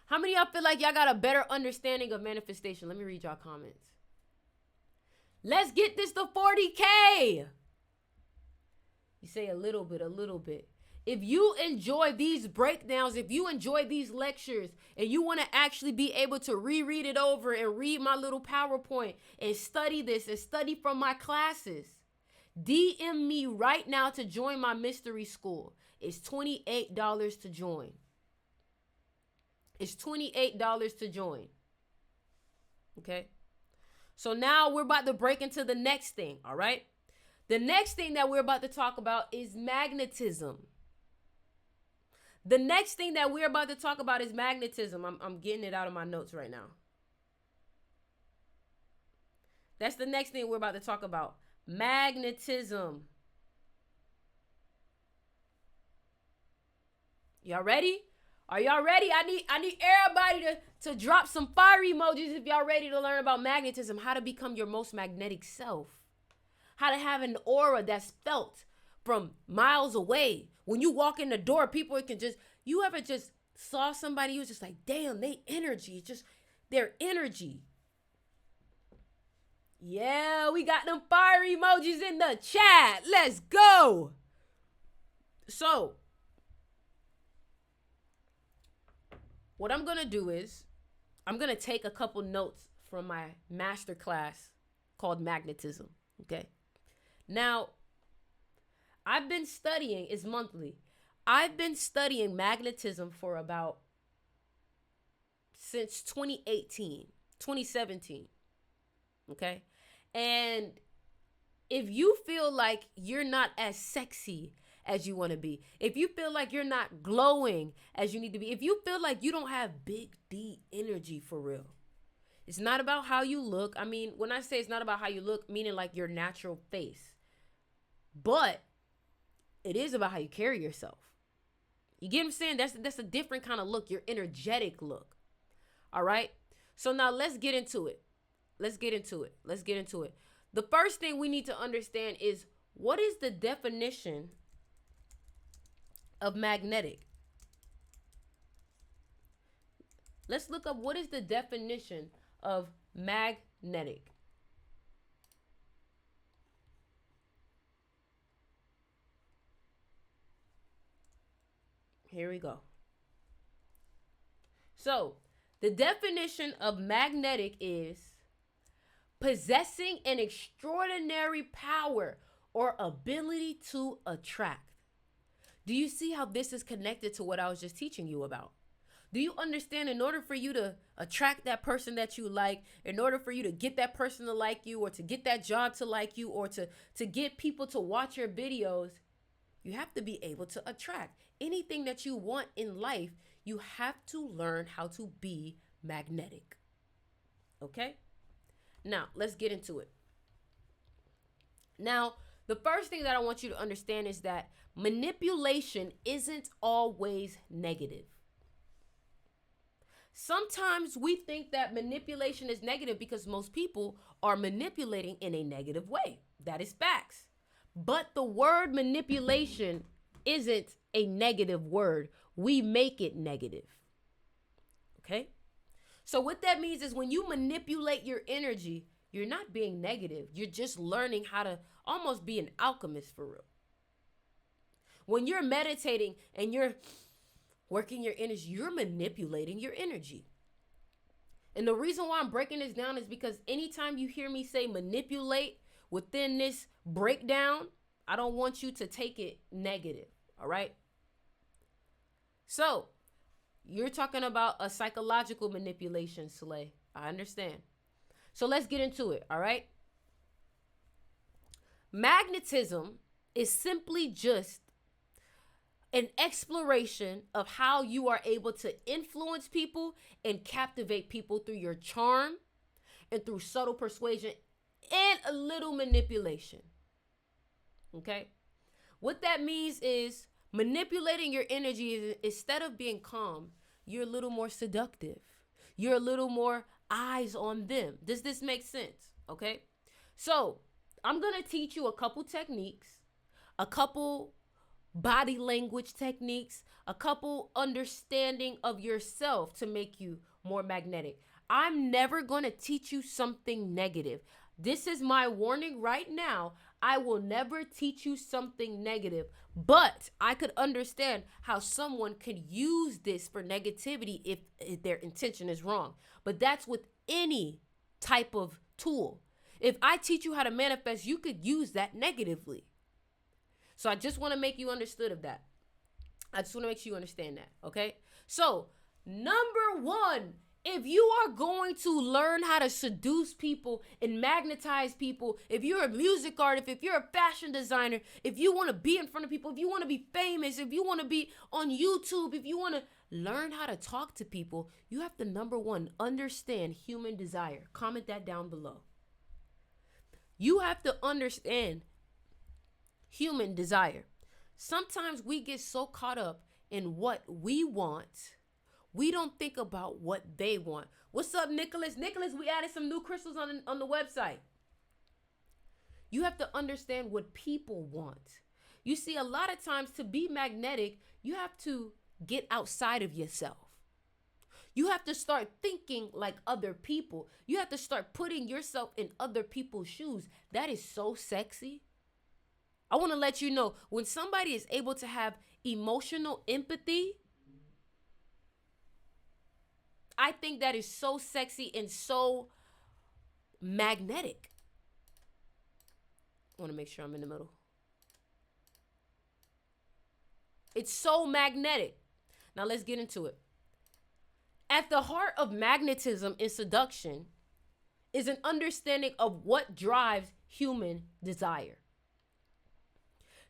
How many of y'all feel like y'all got a better understanding of manifestation? Let me read y'all comments. Let's get this to 40K. You say a little bit. If you enjoy these breakdowns, if you enjoy these lectures, and you want to actually be able to reread it over and read my little PowerPoint and study this and study from my classes, DM me right now to join my mystery school. It's $28 to join. It's $28 to join. Okay? So now we're about to break into the next thing, all right? The next thing that we're about to talk about is magnetism. The next thing that we're about to talk about is magnetism. I'm getting it out of my notes right now. That's the next thing we're about to talk about. Magnetism. Y'all ready? Are y'all ready? I need everybody to drop some fire emojis if y'all ready to learn about magnetism, how to become your most magnetic self, how to have an aura that's felt from miles away. When you walk in the door, people can just, you ever just saw somebody, you was just like, damn, they energy, just their energy. Yeah, we got them fire emojis in the chat. Let's go. So, what I'm going to do is I'm going to take a couple notes from my master class called magnetism, okay? Now, I've been studying, it's monthly. I've been studying magnetism for about since 2017, okay? And if you feel like you're not as sexy as you want to be, if you feel like you're not glowing as you need to be, if you feel like you don't have big D energy for real, it's not about how you look. I mean, when I say it's not about how you look, meaning like your natural face, but it is about how you carry yourself. You get what I'm saying? That's a different kind of look, your energetic look. All right? So now let's get into it. Let's get into it. The first thing we need to understand is, what is the definition of magnetic? Let's look up what is the definition of magnetic. Here we go. So, the definition of magnetic is possessing an extraordinary power or ability to attract. Do you see how this is connected to what I was just teaching you about? Do you understand, in order for you to attract that person that you like, in order for you to get that person to like you, or to get that job to like you, or to get people to watch your videos, you have to be able to attract. Anything that you want in life, you have to learn how to be magnetic. Okay? Now, let's get into it. Now, the first thing that I want you to understand is that manipulation isn't always negative. Sometimes we think that manipulation is negative because most people are manipulating in a negative way. That is facts. But the word manipulation isn't a negative word. We make it negative. Okay? So what that means is, when you manipulate your energy, you're not being negative. You're just learning how to almost be an alchemist for real. When you're meditating and you're working your energy, you're manipulating your energy. And the reason why I'm breaking this down is because anytime you hear me say manipulate within this breakdown, I don't want you to take it negative, all right? So, you're talking about a psychological manipulation, Slay. I understand. So let's get into it, all right? Magnetism is simply just an exploration of how you are able to influence people and captivate people through your charm and through subtle persuasion and a little manipulation. Okay? What that means is, manipulating your energy is, instead of being calm, you're a little more seductive. You're a little more eyes on them. Does this make sense? Okay? So, I'm going to teach you a couple techniques, a couple body language techniques, a couple understanding of yourself to make you more magnetic. I'm never going to teach you something negative. This is my warning right now. I will never teach you something negative, but I could understand how someone could use this for negativity if their intention is wrong. But that's with any type of tool. If I teach you how to manifest, you could use that negatively. So I just want to make you understood of that. I just want to make sure you understand that, okay? So, number one, if you are going to learn how to seduce people and magnetize people, if you're a music artist, if you're a fashion designer, if you want to be in front of people, if you want to be famous, if you want to be on YouTube, if you want to learn how to talk to people, you have to, number one, understand human desire. Comment that down below. You have to understand human desire. Sometimes we get so caught up in what we want, we don't think about what they want. What's up, Nicholas? Nicholas, we added some new crystals on the website. You have to understand what people want. You see, a lot of times to be magnetic, you have to get outside of yourself. You have to start thinking like other people. You have to start putting yourself in other people's shoes. That is so sexy. I want to let you know, when somebody is able to have emotional empathy, I think that is so sexy and so magnetic. I want to make sure I'm in the middle. It's so magnetic. Now let's get into it. At the heart of magnetism and seduction is an understanding of what drives human desire.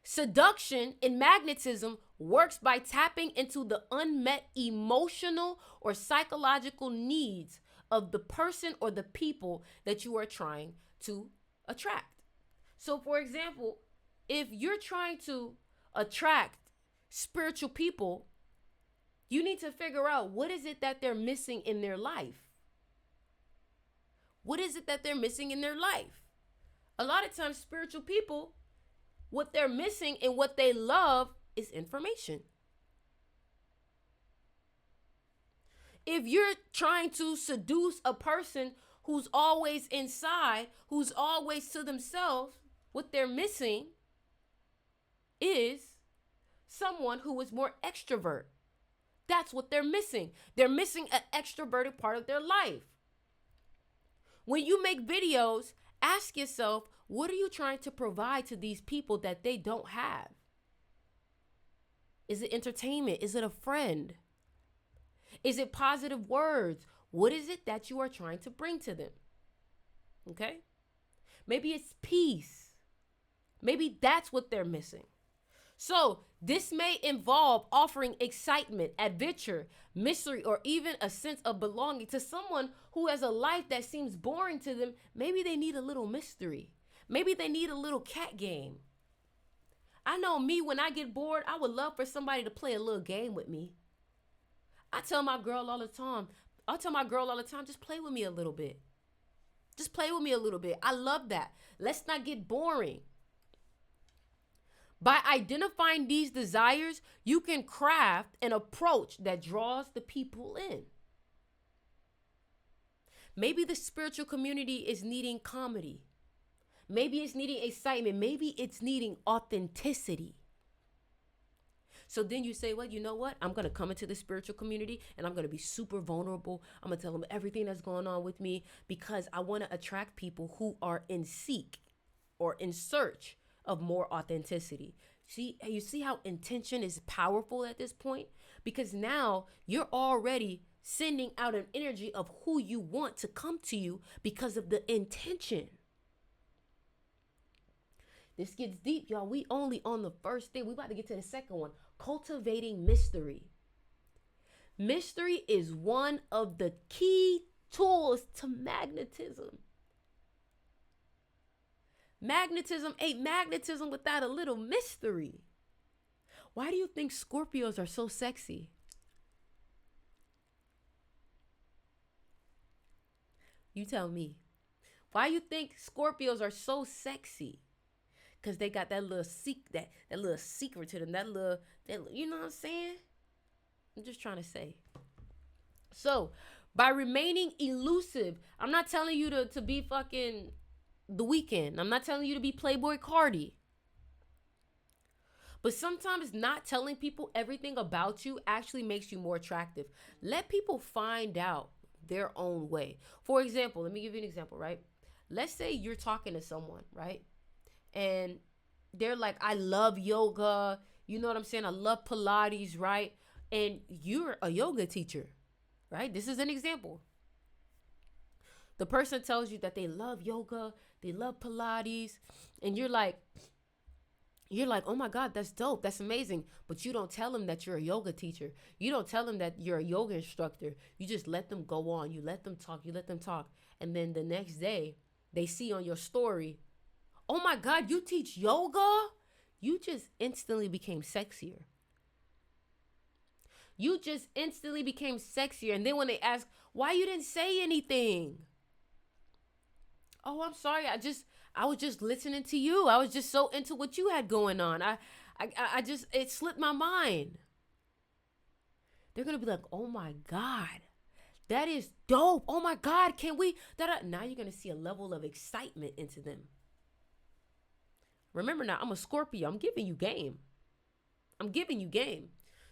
Seduction and magnetism works by tapping into the unmet emotional or psychological needs of the person or the people that you are trying to attract. So, for example, if you're trying to attract spiritual people, you need to figure out, what is it that they're missing in their life? What is it that they're missing in their life? A lot of times, spiritual people, what they're missing and what they love is information. If you're trying to seduce a person who's always inside, who's always to themselves, what they're missing is someone who is more extrovert. That's what they're missing. They're missing an extroverted part of their life. When you make videos, ask yourself, what are you trying to provide to these people that they don't have? Is it entertainment? Is it a friend? Is it positive words? What is it that you are trying to bring to them? Okay? Maybe it's peace. Maybe that's what they're missing. So this may involve offering excitement, adventure, mystery, or even a sense of belonging to someone who has a life that seems boring to them. Maybe they need a little mystery. Maybe they need a little cat game. I know me, when I get bored, I would love for somebody to play a little game with me. I tell my girl all the time, just play with me a little bit. Just play with me a little bit. I love that. Let's not get boring. By identifying these desires, you can craft an approach that draws the people in. Maybe the spiritual community is needing comedy. Maybe it's needing excitement. Maybe it's needing authenticity. So then you say, well, you know what? I'm going to come into the spiritual community and I'm going to be super vulnerable. I'm going to tell them everything that's going on with me because I want to attract people who are in seek or in search of more authenticity. You see how intention is powerful at this point? Because now you're already sending out an energy of who you want to come to you because of the intention. This gets deep, y'all. We only on the first thing. We about to get to the second one. Cultivating mystery. Mystery is one of the key tools to magnetism. Magnetism ain't magnetism without a little mystery. Why do you think Scorpios are so sexy? You tell me. Why you think Scorpios are so sexy? Because they got that little little secret to them. That little, you know what I'm saying? I'm just trying to say. So, by remaining elusive, I'm not telling you to be fucking The Weeknd. I'm not telling you to be Playboy Cardi. But sometimes not telling people everything about you actually makes you more attractive. Let people find out their own way. For example, let me give you an example, right? Let's say you're talking to someone, right? And they're like, I love yoga. You know what I'm saying? I love Pilates, right? And you're a yoga teacher, right? This is an example. The person tells you that they love yoga, they love Pilates, and you're like, oh my God, that's dope. That's amazing. But you don't tell them that you're a yoga teacher. You don't tell them that you're a yoga instructor. You just let them go on. You let them talk. And then the next day they see on your story, oh my God, you teach yoga? You just instantly became sexier. You just instantly became sexier. And then when they ask why you didn't say anything, oh, I'm sorry. I was just listening to you. I was just so into what you had going on. I just, it slipped my mind. They're going to be like, oh my God, that is dope. Oh my God, can we? Now you're going to see a level of excitement into them. Remember now, I'm a Scorpio. I'm giving you game.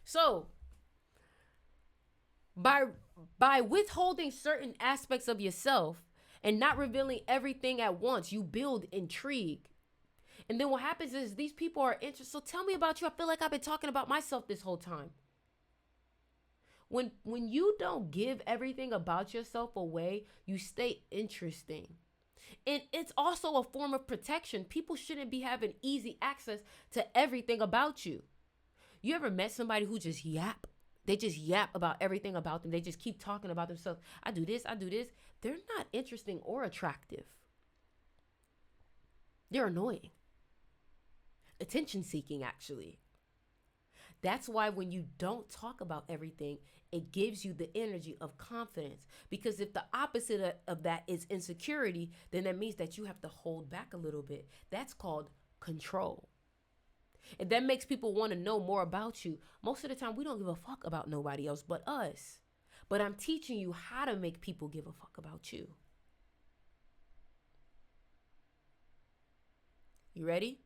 So by withholding certain aspects of yourself and not revealing everything at once, you build intrigue. And then what happens is these people are interested. So tell me about you. I feel like I've been talking about myself this whole time. When you don't give everything about yourself away, you stay interesting. And it's also a form of protection. People shouldn't be having easy access to everything about you. You ever met somebody who just yap? They just yap about everything about them. They just keep talking about themselves. I do this. They're not interesting or attractive. They're annoying. Attention seeking, actually. That's why when you don't talk about everything, it gives you the energy of confidence. Because if the opposite of that is insecurity, then that means that you have to hold back a little bit. That's called control. And that makes people want to know more about you. Most of the time, we don't give a fuck about nobody else but us. But I'm teaching you how to make people give a fuck about you. You ready?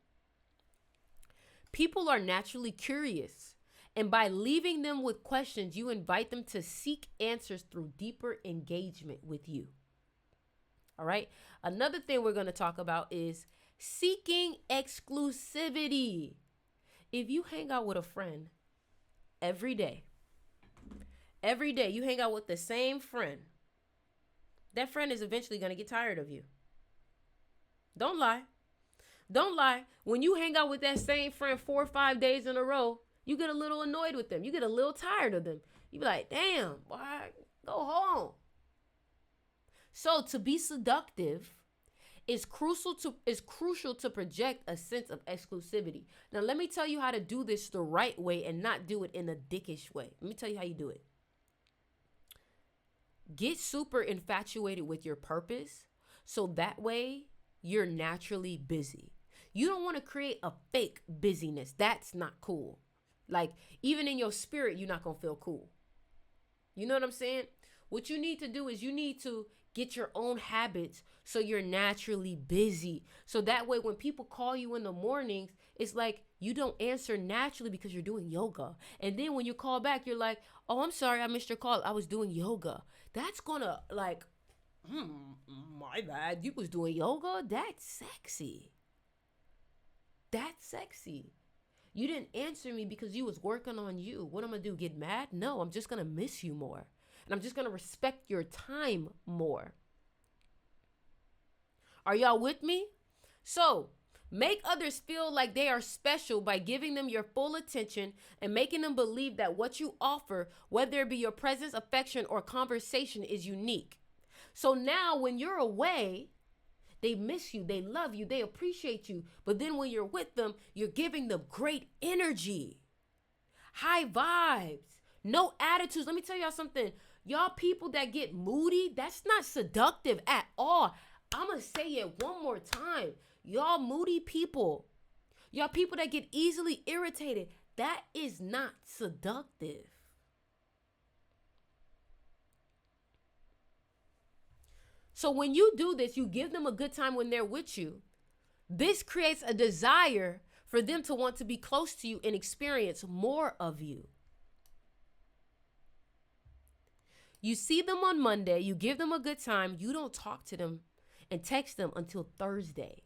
People are naturally curious. And by leaving them with questions, you invite them to seek answers through deeper engagement with you. All right. Another thing we're going to talk about is seeking exclusivity. If you hang out with a friend every day you hang out with the same friend, that friend is eventually going to get tired of you. Don't lie. When you hang out with that same friend 4 or 5 days in a row, you get a little annoyed with them. You get a little tired of them. You be like, damn, boy, go home. So to be seductive is crucial to project a sense of exclusivity. Now, let me tell you how to do this the right way and not do it in a dickish way. Let me tell you how you do it. Get super infatuated with your purpose so that way you're naturally busy. You don't want to create a fake busyness. That's not cool. Like, even in your spirit, you're not going to feel cool. You know what I'm saying? What you need to do is you need to get your own habits so you're naturally busy. So that way, when people call you in the mornings, it's like you don't answer naturally because you're doing yoga. And then when you call back, you're like, oh, I'm sorry, I missed your call. I was doing yoga. That's going to like, my bad. You was doing yoga? That's sexy. You didn't answer me because you was working on you. What I'm going to do, get mad? No, I'm just going to miss you more. And I'm just going to respect your time more. Are y'all with me? So, make others feel like they are special by giving them your full attention and making them believe that what you offer, whether it be your presence, affection, or conversation, is unique. So now when you're away, they miss you, they love you, they appreciate you. But then when you're with them, you're giving them great energy, high vibes, no attitudes. Let me tell y'all something. Y'all people that get moody, that's not seductive at all. I'm going to say it one more time. Y'all moody people, y'all people that get easily irritated, that is not seductive. So when you do this, you give them a good time when they're with you. This creates a desire for them to want to be close to you and experience more of you. You see them on Monday, you give them a good time, you don't talk to them and text them until Thursday.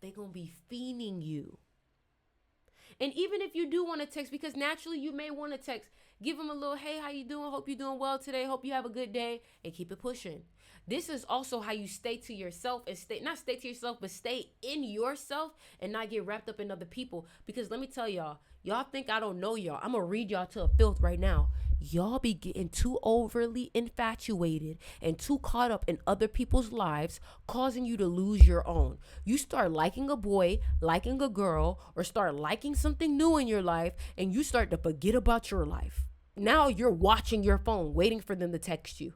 They're going to be fiending you. And even if you do want to text, because naturally you may want to text, give them a little, hey, how you doing? Hope you're doing well today. Hope you have a good day, and keep it pushing. This is also how you stay to yourself and stay in yourself and not get wrapped up in other people. Because let me tell y'all think I don't know y'all. I'm going to read y'all to a filth right now. y'all be getting too overly infatuated and too caught up in other people's lives, causing you to lose your own. You start liking a boy, liking a girl, or start liking something new in your life, and you start to forget about your life. Now you're watching your phone, waiting for them to text you.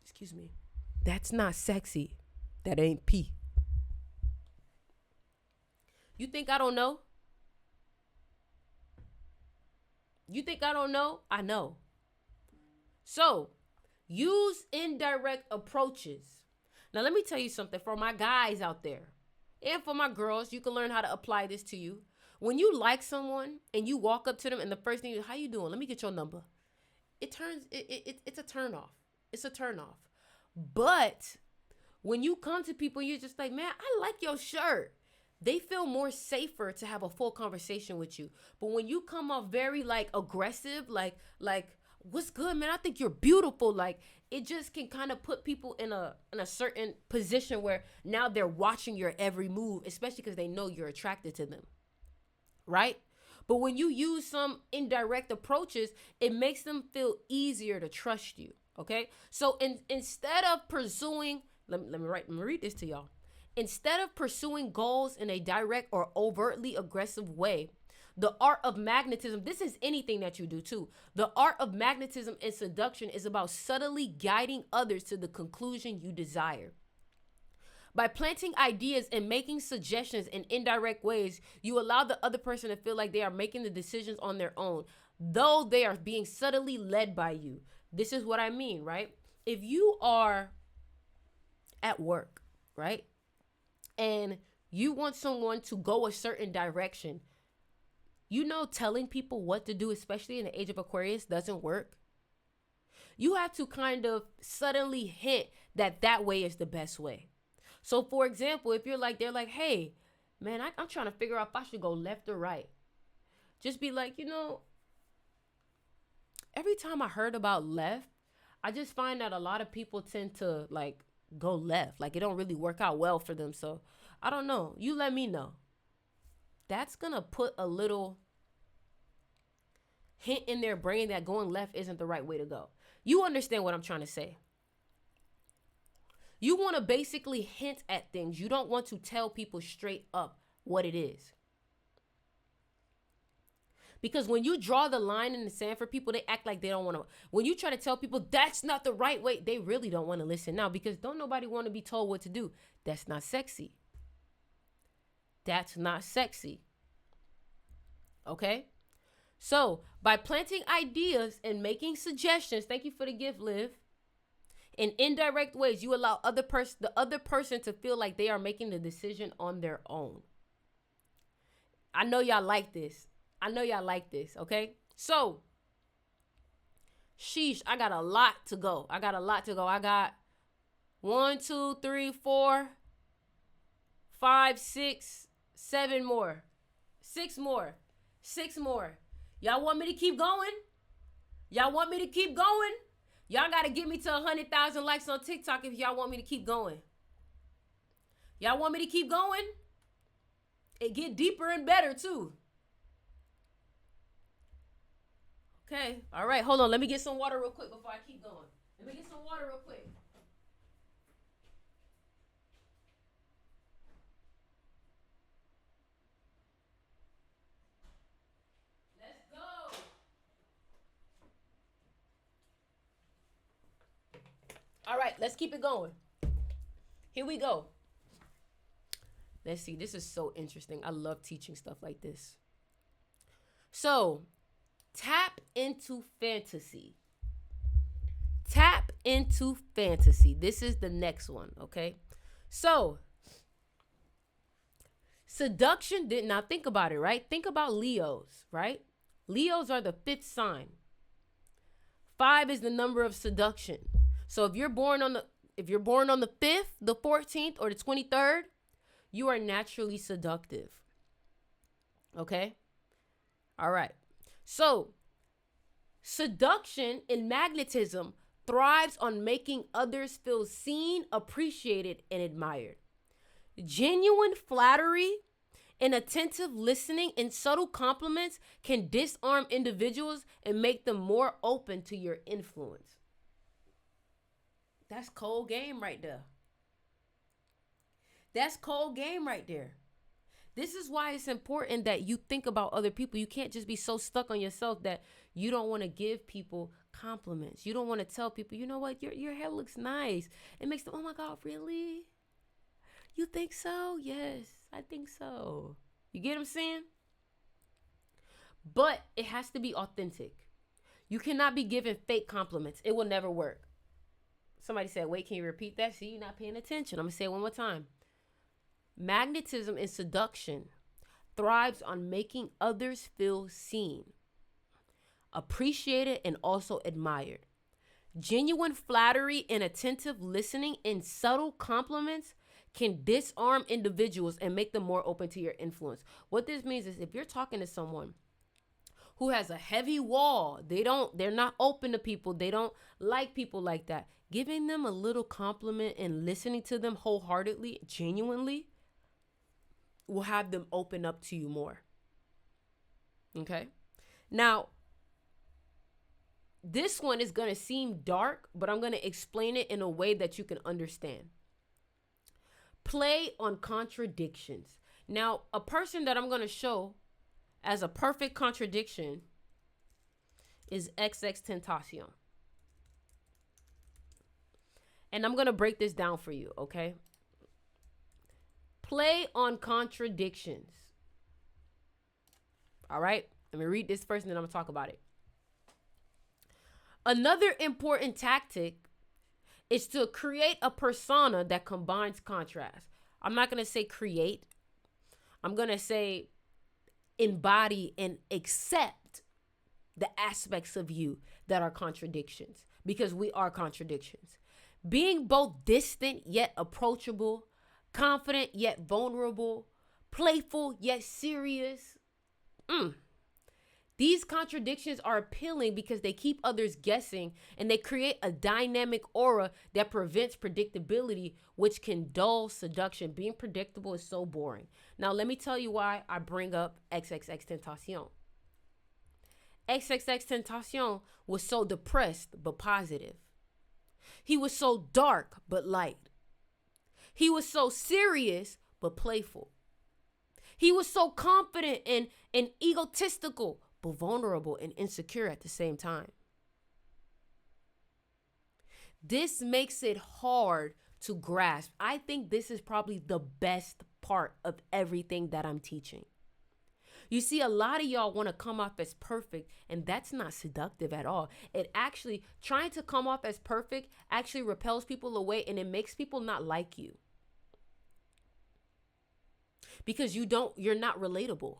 Excuse me. That's not sexy. That ain't P. You think I don't know? You think I don't know? I know. So, use indirect approaches. Now, let me tell you something for my guys out there and for my girls. You can learn how to apply this to you. When you like someone and you walk up to them and the first thing is, how you doing? Let me get your number. It's a turn off. It's a turn off. But when you come to people, you're just like, man, I like your shirt. They feel more safer to have a full conversation with you. But when you come off very like aggressive, like what's good, man? I think you're beautiful. Like it just can kind of put people in a certain position where now they're watching your every move, especially because they know you're attracted to them. Right? But when you use some indirect approaches, it makes them feel easier to trust you. Okay? So instead of pursuing, let me read this to y'all. Instead of pursuing goals in a direct or overtly aggressive way, the art of magnetism, this is anything that you do too. The art of magnetism and seduction is about subtly guiding others to the conclusion you desire. By planting ideas and making suggestions in indirect ways, you allow the other person to feel like they are making the decisions on their own, though they are being subtly led by you. This is what I mean, right? If you are at work, right? And you want someone to go a certain direction, you know, telling people what to do, especially in the age of Aquarius, doesn't work. You have to kind of suddenly hint that way is the best way. So, for example, if you're like, they're like, hey, man, I'm trying to figure out if I should go left or right. Just be like, you know, every time I heard about left, I just find that a lot of people tend to like go left. Like it don't really work out well for them. So I don't know. You let me know. That's going to put a little hint in their brain that going left isn't the right way to go. You understand what I'm trying to say. You want to basically hint at things. You don't want to tell people straight up what it is. Because when you draw the line in the sand for people, they act like they don't want to. When you try to tell people that's not the right way, they really don't want to listen now, because don't nobody want to be told what to do. That's not sexy. That's not sexy. Okay? So, by planting ideas and making suggestions, thank you for the gift, Liv. In indirect ways, you allow the other person to feel like they are making the decision on their own. I know y'all like this. Okay? So, sheesh, I got a lot to go. I got 1, 2, 3, 4, 5, 6, 7 more. 6 more. 6 more. Y'all want me to keep going? Y'all got to get me to 100,000 likes on TikTok if y'all want me to keep going. It get deeper and better too. Okay. All right. Hold on. Let me get some water real quick before I keep going. Let's go. All right. Let's keep it going. Here we go. Let's see. This is so interesting. I love teaching stuff like this. So, tap into fantasy. This is the next one, okay? So, seduction, now think about it, right? Think about Leos, right? Leos are the 5th sign. 5 is the number of seduction. So if you're born on the 5th, the 14th, or the 23rd, you are naturally seductive. Okay? All right. So, seduction in magnetism thrives on making others feel seen, appreciated, and admired. Genuine flattery Inattentive listening and subtle compliments can disarm individuals and make them more open to your influence. That's cold game right there. That's cold game right there. This is why it's important that you think about other people. You can't just be so stuck on yourself that you don't want to give people compliments. You don't want to tell people, you know what, your hair looks nice. It makes them, oh my God, really? You think so? Yes, I think so. You get what I'm saying? But it has to be authentic. You cannot be giving fake compliments. It will never work. Somebody said, wait, can you repeat that? See, you're not paying attention. I'm going to say it one more time. Magnetism and seduction thrives on making others feel seen, appreciated, and also admired. Genuine flattery and attentive listening and subtle compliments can disarm individuals and make them more open to your influence. What this means is if you're talking to someone who has a heavy wall, they're not open to people, they don't like people like that, giving them a little compliment and listening to them wholeheartedly, genuinely, will have them open up to you more. Okay? Now, this one is going to seem dark, but I'm going to explain it in a way that you can understand. Play on contradictions. Now, a person that I'm going to show as a perfect contradiction is XXXTentacion. And I'm going to break this down for you, okay? Play on contradictions. All right? Let me read this first and then I'm going to talk about it. Another important tactic is to create a persona that combines contrast. I'm not going to say create. I'm going to say embody and accept the aspects of you that are contradictions, because we are contradictions. Being both distant yet approachable, confident yet vulnerable, playful yet serious. These contradictions are appealing because they keep others guessing and they create a dynamic aura that prevents predictability, which can dull seduction. Being predictable is so boring. Now, let me tell you why I bring up XXXTentacion. XXXTentacion was so depressed but positive. He was so dark but light. He was so serious but playful. He was so confident and egotistical but vulnerable and insecure at the same time. This makes it hard to grasp. I think this is probably the best part of everything that I'm teaching. You see, a lot of y'all want to come off as perfect, and that's not seductive at all. It actually, trying to come off as perfect actually repels people away, and it makes people not like you. Because you're not relatable.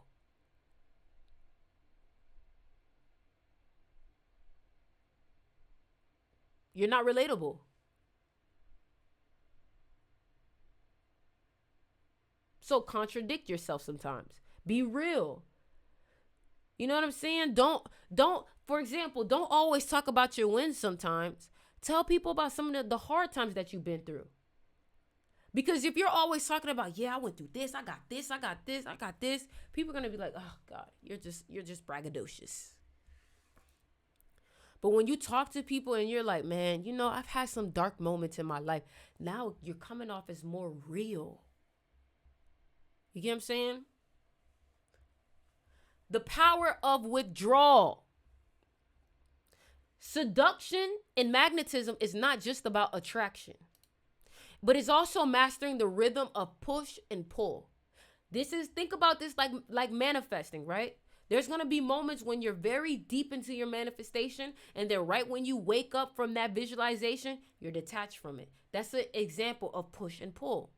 You're not relatable. So contradict yourself sometimes. Be real. You know what I'm saying? Don't, for example, don't always talk about your wins sometimes. Tell people about some of the hard times that you've been through. Because if you're always talking about, yeah, I went through this, I got this, I got this, I got this, people are going to be like, oh God, you're just braggadocious. But when you talk to people and you're like, man, you know, I've had some dark moments in my life. Now you're coming off as more real. You get what I'm saying? The power of withdrawal. Seduction and magnetism is not just about attraction, but it's also mastering the rhythm of push and pull. Think about this like manifesting, right? There's going to be moments when you're very deep into your manifestation, and then right when you wake up from that visualization, you're detached from it. That's an example of push and pull.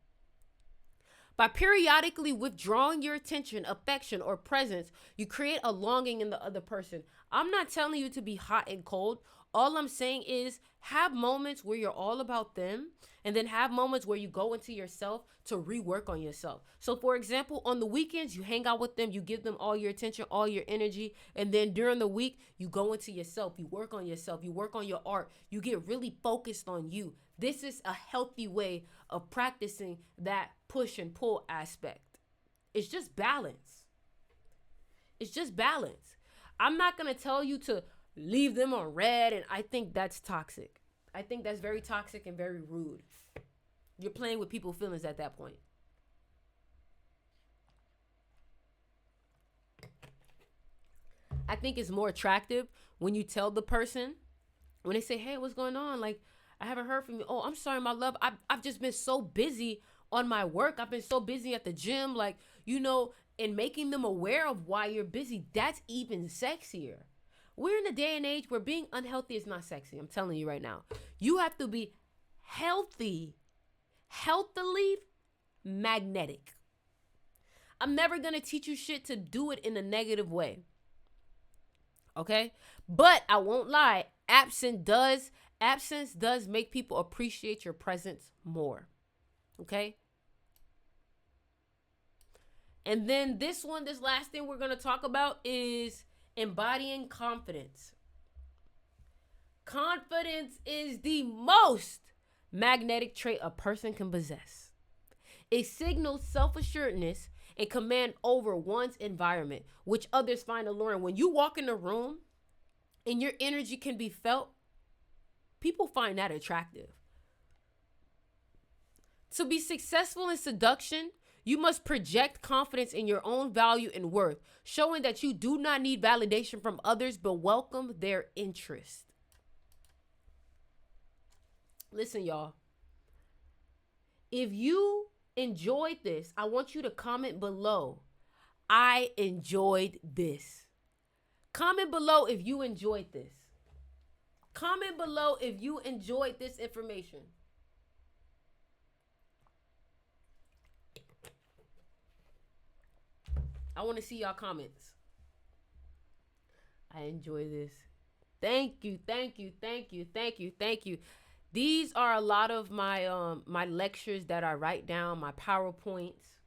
By periodically withdrawing your attention, affection, or presence, you create a longing in the other person. I'm not telling you to be hot and cold. All I'm saying is have moments where you're all about them, and then have moments where you go into yourself to rework on yourself. So for example, on the weekends, you hang out with them, you give them all your attention, all your energy. And then during the week, you go into yourself, you work on yourself, you work on your art, you get really focused on you. This is a healthy way of practicing that push and pull aspect. It's just balance. It's just balance. I'm not going to tell you to leave them on red, and I think that's toxic. I think that's very toxic and very rude. You're playing with people's feelings at that point. I think it's more attractive when you tell the person, when they say, hey, what's going on? Like, I haven't heard from you. Oh, I'm sorry, my love. I've just been so busy on my work. I've been so busy at the gym, like, you know, and making them aware of why you're busy. That's even sexier. We're in a day and age where being unhealthy is not sexy. I'm telling you right now. You have to be healthily magnetic. I'm never going to teach you shit to do it in a negative way. Okay? But I won't lie. Absence does make people appreciate your presence more. Okay? And then this last thing we're going to talk about is embodying confidence. Confidence is the most magnetic trait a person can possess. It signals self-assuredness and command over one's environment, which others find alluring. When you walk in a room and your energy can be felt, people find that attractive. To be successful in seduction, you must project confidence in your own value and worth, showing that you do not need validation from others, but welcome their interest. Listen, y'all. If you enjoyed this, I want you to comment below. I enjoyed this. Comment below if you enjoyed this. Comment below if you enjoyed this information. I want to see y'all comments. I enjoy this. Thank you, thank you, thank you, thank you, thank you. These are a lot of my my lectures that I write down, my PowerPoints.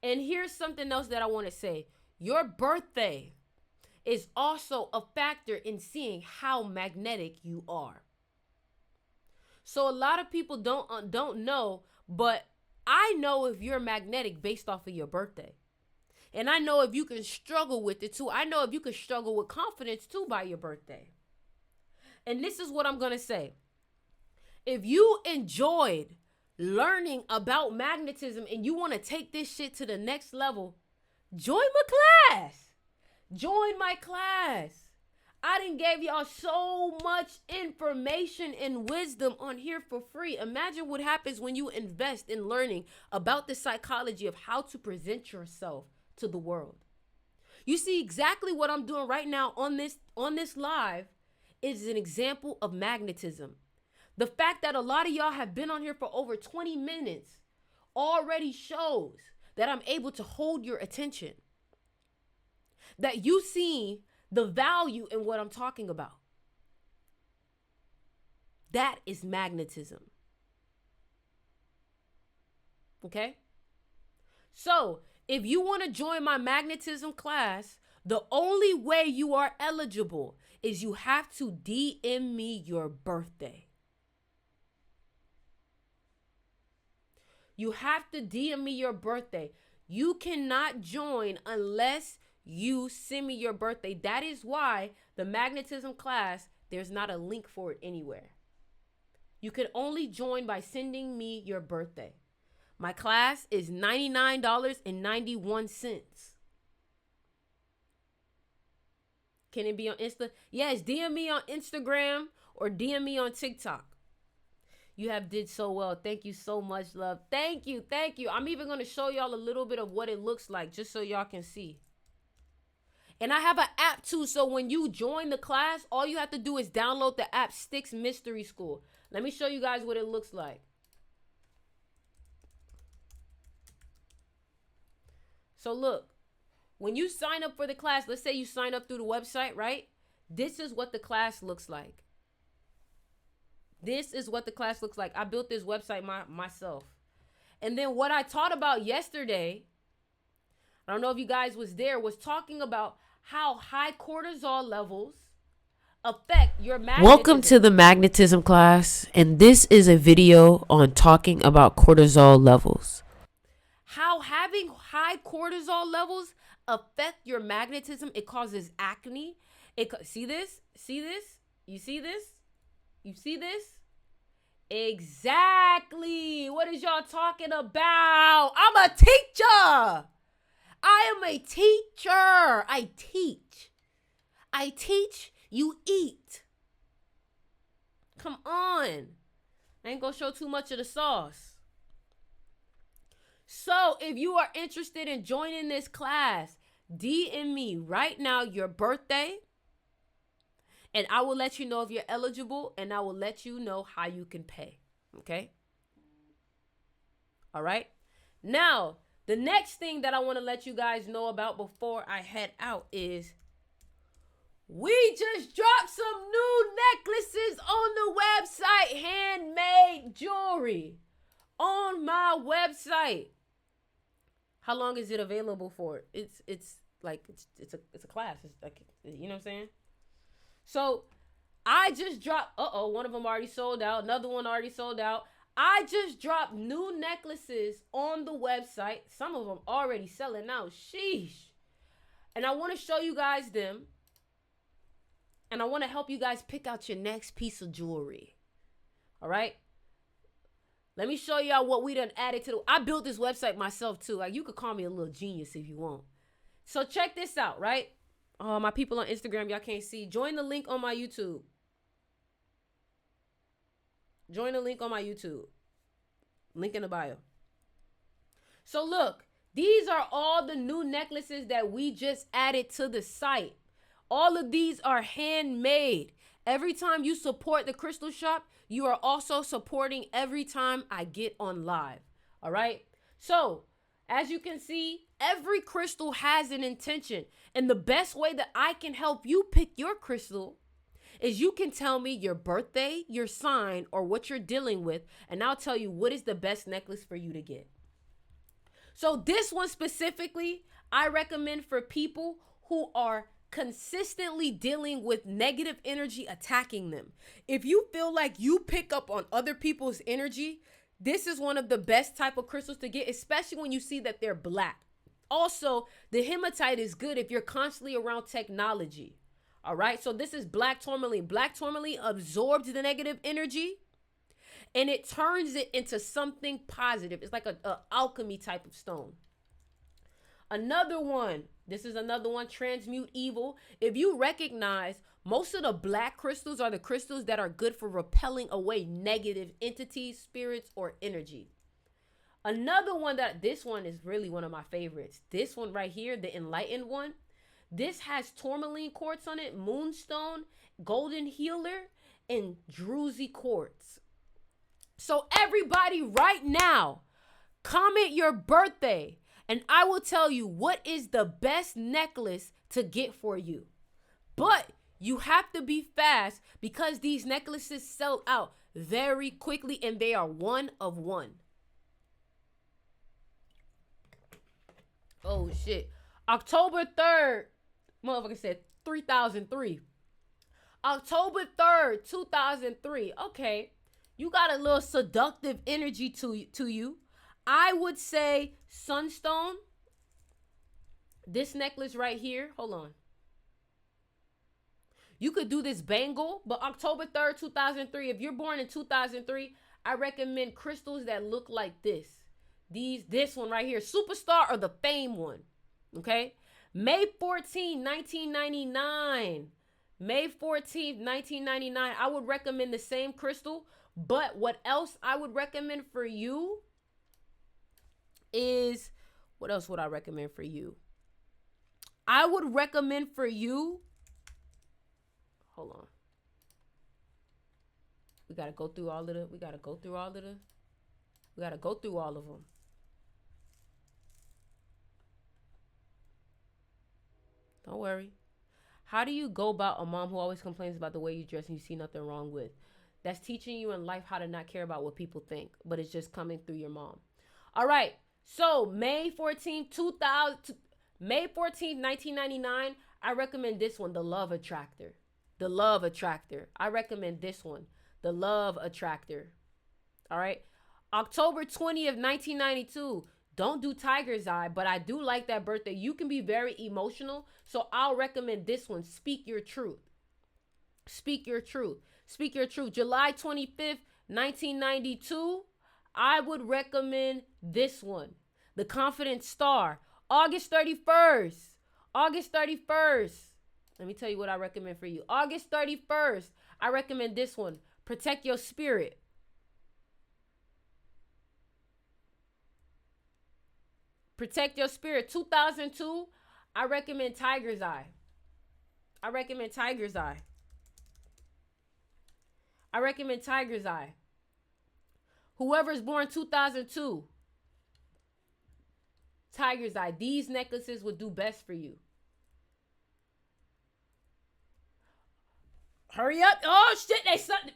And here's something else that I want to say. Your birthday is also a factor in seeing how magnetic you are. So a lot of people don't know, but I know if you're magnetic based off of your birthday. And I know if you can struggle with it too. I know if you can struggle with confidence too by your birthday. And this is what I'm going to say. If you enjoyed learning about magnetism and you want to take this shit to the next level, join my class. Join my class. I done gave y'all so much information and wisdom on here for free. Imagine what happens when you invest in learning about the psychology of how to present yourself to the world. You see exactly what I'm doing right now on this live is an example of magnetism. The fact that a lot of y'all have been on here for over 20 minutes already shows that I'm able to hold your attention. That you see the value in what I'm talking about. That is magnetism. Okay? So, if you want to join my magnetism class, the only way you are eligible is you have to DM me your birthday. You have to DM me your birthday. You cannot join unless you send me your birthday. That is why the magnetism class, there's not a link for it anywhere. You can only join by sending me your birthday. My class is $99.91. Can it be on Insta? Yes, DM me on Instagram or DM me on TikTok. You have did so well. Thank you so much, love. Thank you. Thank you. I'm even going to show y'all a little bit of what it looks like just so y'all can see. And I have an app too. So when you join the class, all you have to do is download the app Sticks Mystery School. Let me show you guys what it looks like. So look, when you sign up for the class, let's say you sign up through the website, right? This is what the class looks like. This is what the class looks like. I built this website myself. And then what I taught about yesterday, I don't know if you guys was there, was talking about how high cortisol levels affect your magnetism. Welcome to the magnetism class. And this is a video on talking about cortisol levels. how having high cortisol levels affect your magnetism. It causes acne. See this? See this? You see this? You see this? Exactly. What is y'all talking about? I'm a teacher. I am a teacher. I teach. I teach, you eat. Come on. I ain't gonna show too much of the sauce. So if you are interested in joining this class, DM me right now your birthday, and I will let you know if you're eligible, and I will let you know how you can pay. Okay? All right? Now, the next thing that I want to let you guys know about before I head out is we just dropped some new necklaces on the website, handmade jewelry on my website. How long is it available for? It's a class. It's like, you know what I'm saying? So I just dropped, one of them already sold out. Another one already sold out. I just dropped new necklaces on the website. Some of them already selling out. Sheesh. And I want to show you guys them. And I want to help you guys pick out your next piece of jewelry. All right? Let me show y'all what we done added to I built this website myself too. Like, you could call me a little genius if you want. So check this out, right? My people on Instagram, y'all can't see. Join the link on my YouTube. Join the link on my YouTube. Link in the bio. So look, these are all the new necklaces that we just added to the site. All of these are handmade. Every time you support the crystal shop, you are also supporting every time I get on live. All right? So, as you can see, every crystal has an intention. And the best way that I can help you pick your crystal is you can tell me your birthday, your sign, or what you're dealing with, and I'll tell you what is the best necklace for you to get. So this one specifically, I recommend for people who are consistently dealing with negative energy attacking them. If you feel like you pick up on other people's energy, this is one of the best type of crystals to get, especially when you see that they're black. Also, the hematite is good if you're constantly around technology. All right, so this is black tourmaline. Black tourmaline absorbs the negative energy and it turns it into something positive. It's like a alchemy type of stone. Another one, this is another one, transmute evil. If you recognize, most of the black crystals are the crystals that are good for repelling away negative entities, spirits, or energy. Another one this one is really one of my favorites. This one right here, the enlightened one. This has tourmaline quartz on it, moonstone, golden healer, and druzy quartz. So everybody right now, comment your birthday, and I will tell you what is the best necklace to get for you. But you have to be fast because these necklaces sell out very quickly and they are one of one. Oh shit. October 3rd, motherfucker said 3003. October 3rd, 2003. Okay. You got a little seductive energy to you. I would say sunstone. This necklace right here. Hold on. You could do this bangle, but October 3rd, 2003. If you're born in 2003, I recommend crystals that look like this. This one right here, Superstar or the Fame one. Okay? May 14, 1999. May 14th, 1999. I would recommend the same crystal, but what else I would recommend for you is, what else would I recommend for you? I would recommend for you, hold on. We got to go through all of them. Don't worry. How do you go about a mom who always complains about the way you dress and you see nothing wrong with? That's teaching you in life how to not care about what people think, but it's just coming through your mom. All right. So May 14th, 1999, I recommend this one, the Love Attractor. The Love Attractor. I recommend this one, the Love Attractor. All right. October 20th, 1992, Don't do tiger's eye, but I do like that birthday. You can be very emotional, so I'll recommend this one. Speak your truth. Speak your truth. Speak your truth. July 25th, 1992. I would recommend this one. The Confident Star. August 31st. August 31st. Let me tell you what I recommend for you. August 31st. I recommend this one. Protect Your Spirit. Protect Your Spirit. 2002. I recommend Tiger's Eye. I recommend Tiger's Eye. I recommend Tiger's Eye. Whoever's born 2002, Tiger's Eye. These necklaces would do best for you. Hurry up. Oh, shit. They selling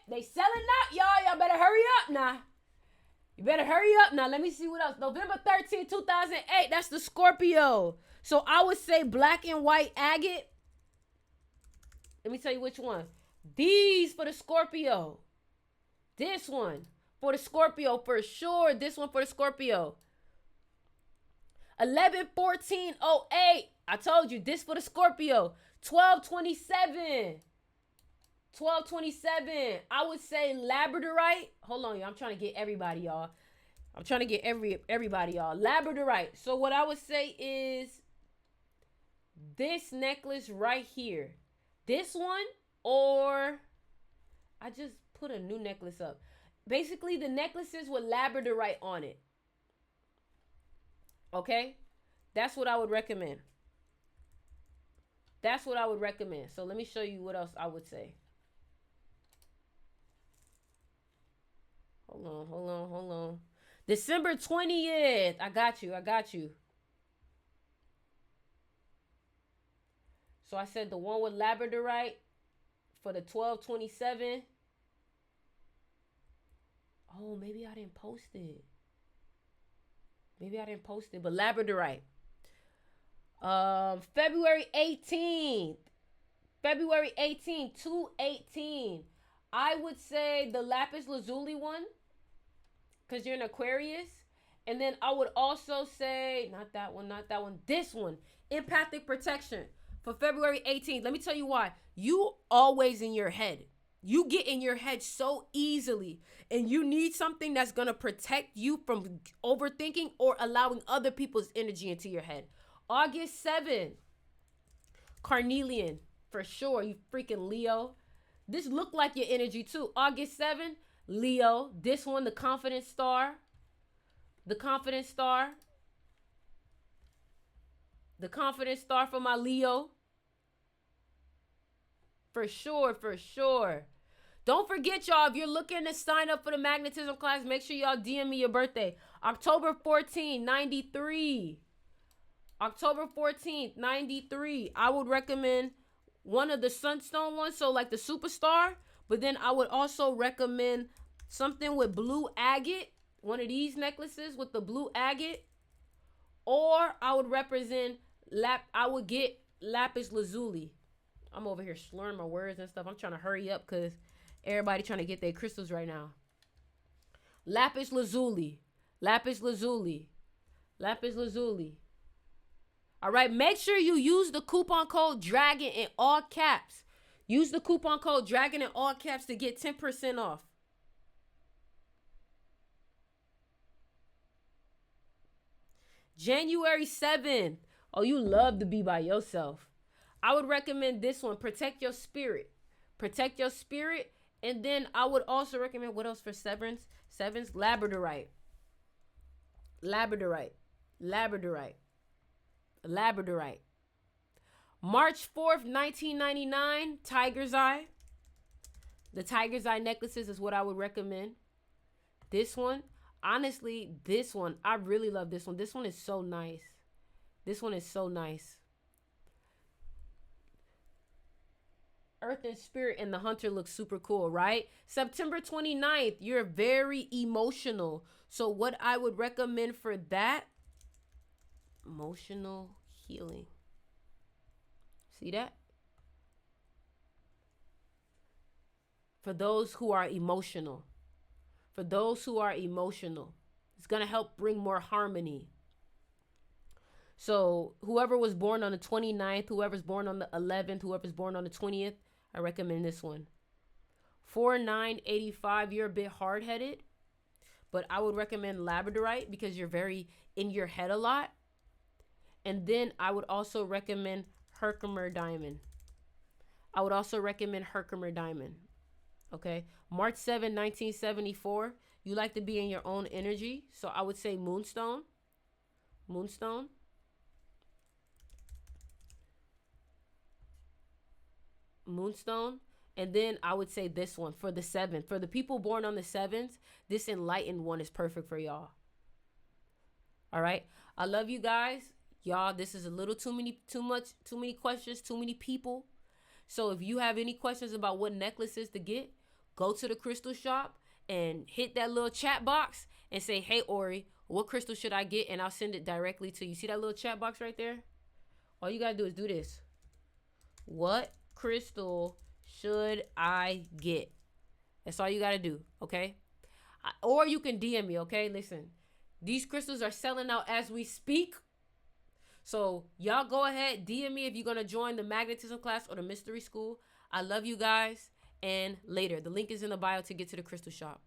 out, y'all. Y'all better hurry up now. You better hurry up now. Let me see what else. November 13, 2008. That's the Scorpio. So I would say black and white agate. Let me tell you which one. These for the Scorpio. This one for the Scorpio for sure. This one for the Scorpio. 11/14/08. I told you this for the Scorpio. 12/27. 12/27. I would say labradorite. Hold on, y'all. I'm trying to get everybody, y'all. I'm trying to get everybody, y'all. Labradorite. So what I would say is this necklace right here. This one, or I just put a new necklace up. Basically, the necklaces with labradorite on it. Okay? That's what I would recommend. That's what I would recommend. So let me show you what else I would say. Hold on. December 20th. I got you. So I said the one with labradorite for the 12/27. Oh, maybe I didn't post it. But labradorite. February 18th. 2/18. I would say the lapis lazuli one, because you're an Aquarius. And then I would also say, not that one, this one, empathic protection for February 18th. Let me tell you why. You always in your head. You get in your head so easily, and you need something that's going to protect you from overthinking or allowing other people's energy into your head. August 7th, carnelian, for sure. You freaking Leo. This looked like your energy too. August 7th, Leo. This one, the Confident Star. The Confident Star. The Confident Star for my Leo. For sure. Don't forget, y'all, if you're looking to sign up for the magnetism class, make sure y'all DM me your birthday. October 14th, 93. October 14th, 93. I would recommend one of the sunstone ones, so like the superstar. But then I would also recommend something with blue agate. One of these necklaces with the blue agate. Or I would get lapis lazuli. I'm over here slurring my words and stuff. I'm trying to hurry up because everybody trying to get their crystals right now. Lapis lazuli. All right, make sure you use the coupon code DRAGON in all caps. Use the coupon code DRAGON in all caps to get 10% off. January 7th. Oh, you love to be by yourself. I would recommend this one. Protect Your Spirit. And then I would also recommend, what else for sevens? Labradorite. March 4th, 1999, Tiger's Eye. The Tiger's Eye necklaces is what I would recommend. This one, honestly, I really love this one. This one is so nice. Earth and Spirit and the Hunter looks super cool, right? September 29th, you're very emotional. So what I would recommend for that, emotional healing. See that? For those who are emotional. This It's going to help bring more harmony. So whoever was born on the 29th, whoever's born on the 11th, whoever's born on the 20th, I recommend this one. 4985, you're a bit hard-headed, but I would recommend labradorite because you're very in your head a lot. And then I would also recommend Herkimer diamond. Okay. March 7, 1974. You like to be in your own energy. So I would say moonstone. And then I would say this one for the 7th. For the people born on the 7th, this enlightened one is perfect for y'all. All right. I love you guys. Y'all, this is a little too many questions, too many people. So if you have any questions about what necklaces to get, go to the crystal shop and hit that little chat box and say, hey, Ori, what crystal should I get? And I'll send it directly to you. See that little chat box right there? All you got to do is do this. What crystal should I get? That's all you got to do, okay? Or you can DM me, okay? Listen, these crystals are selling out as we speak. So y'all go ahead, DM me if you're going to join the magnetism class or the mystery school. I love you guys. And later, the link is in the bio to get to the crystal shop.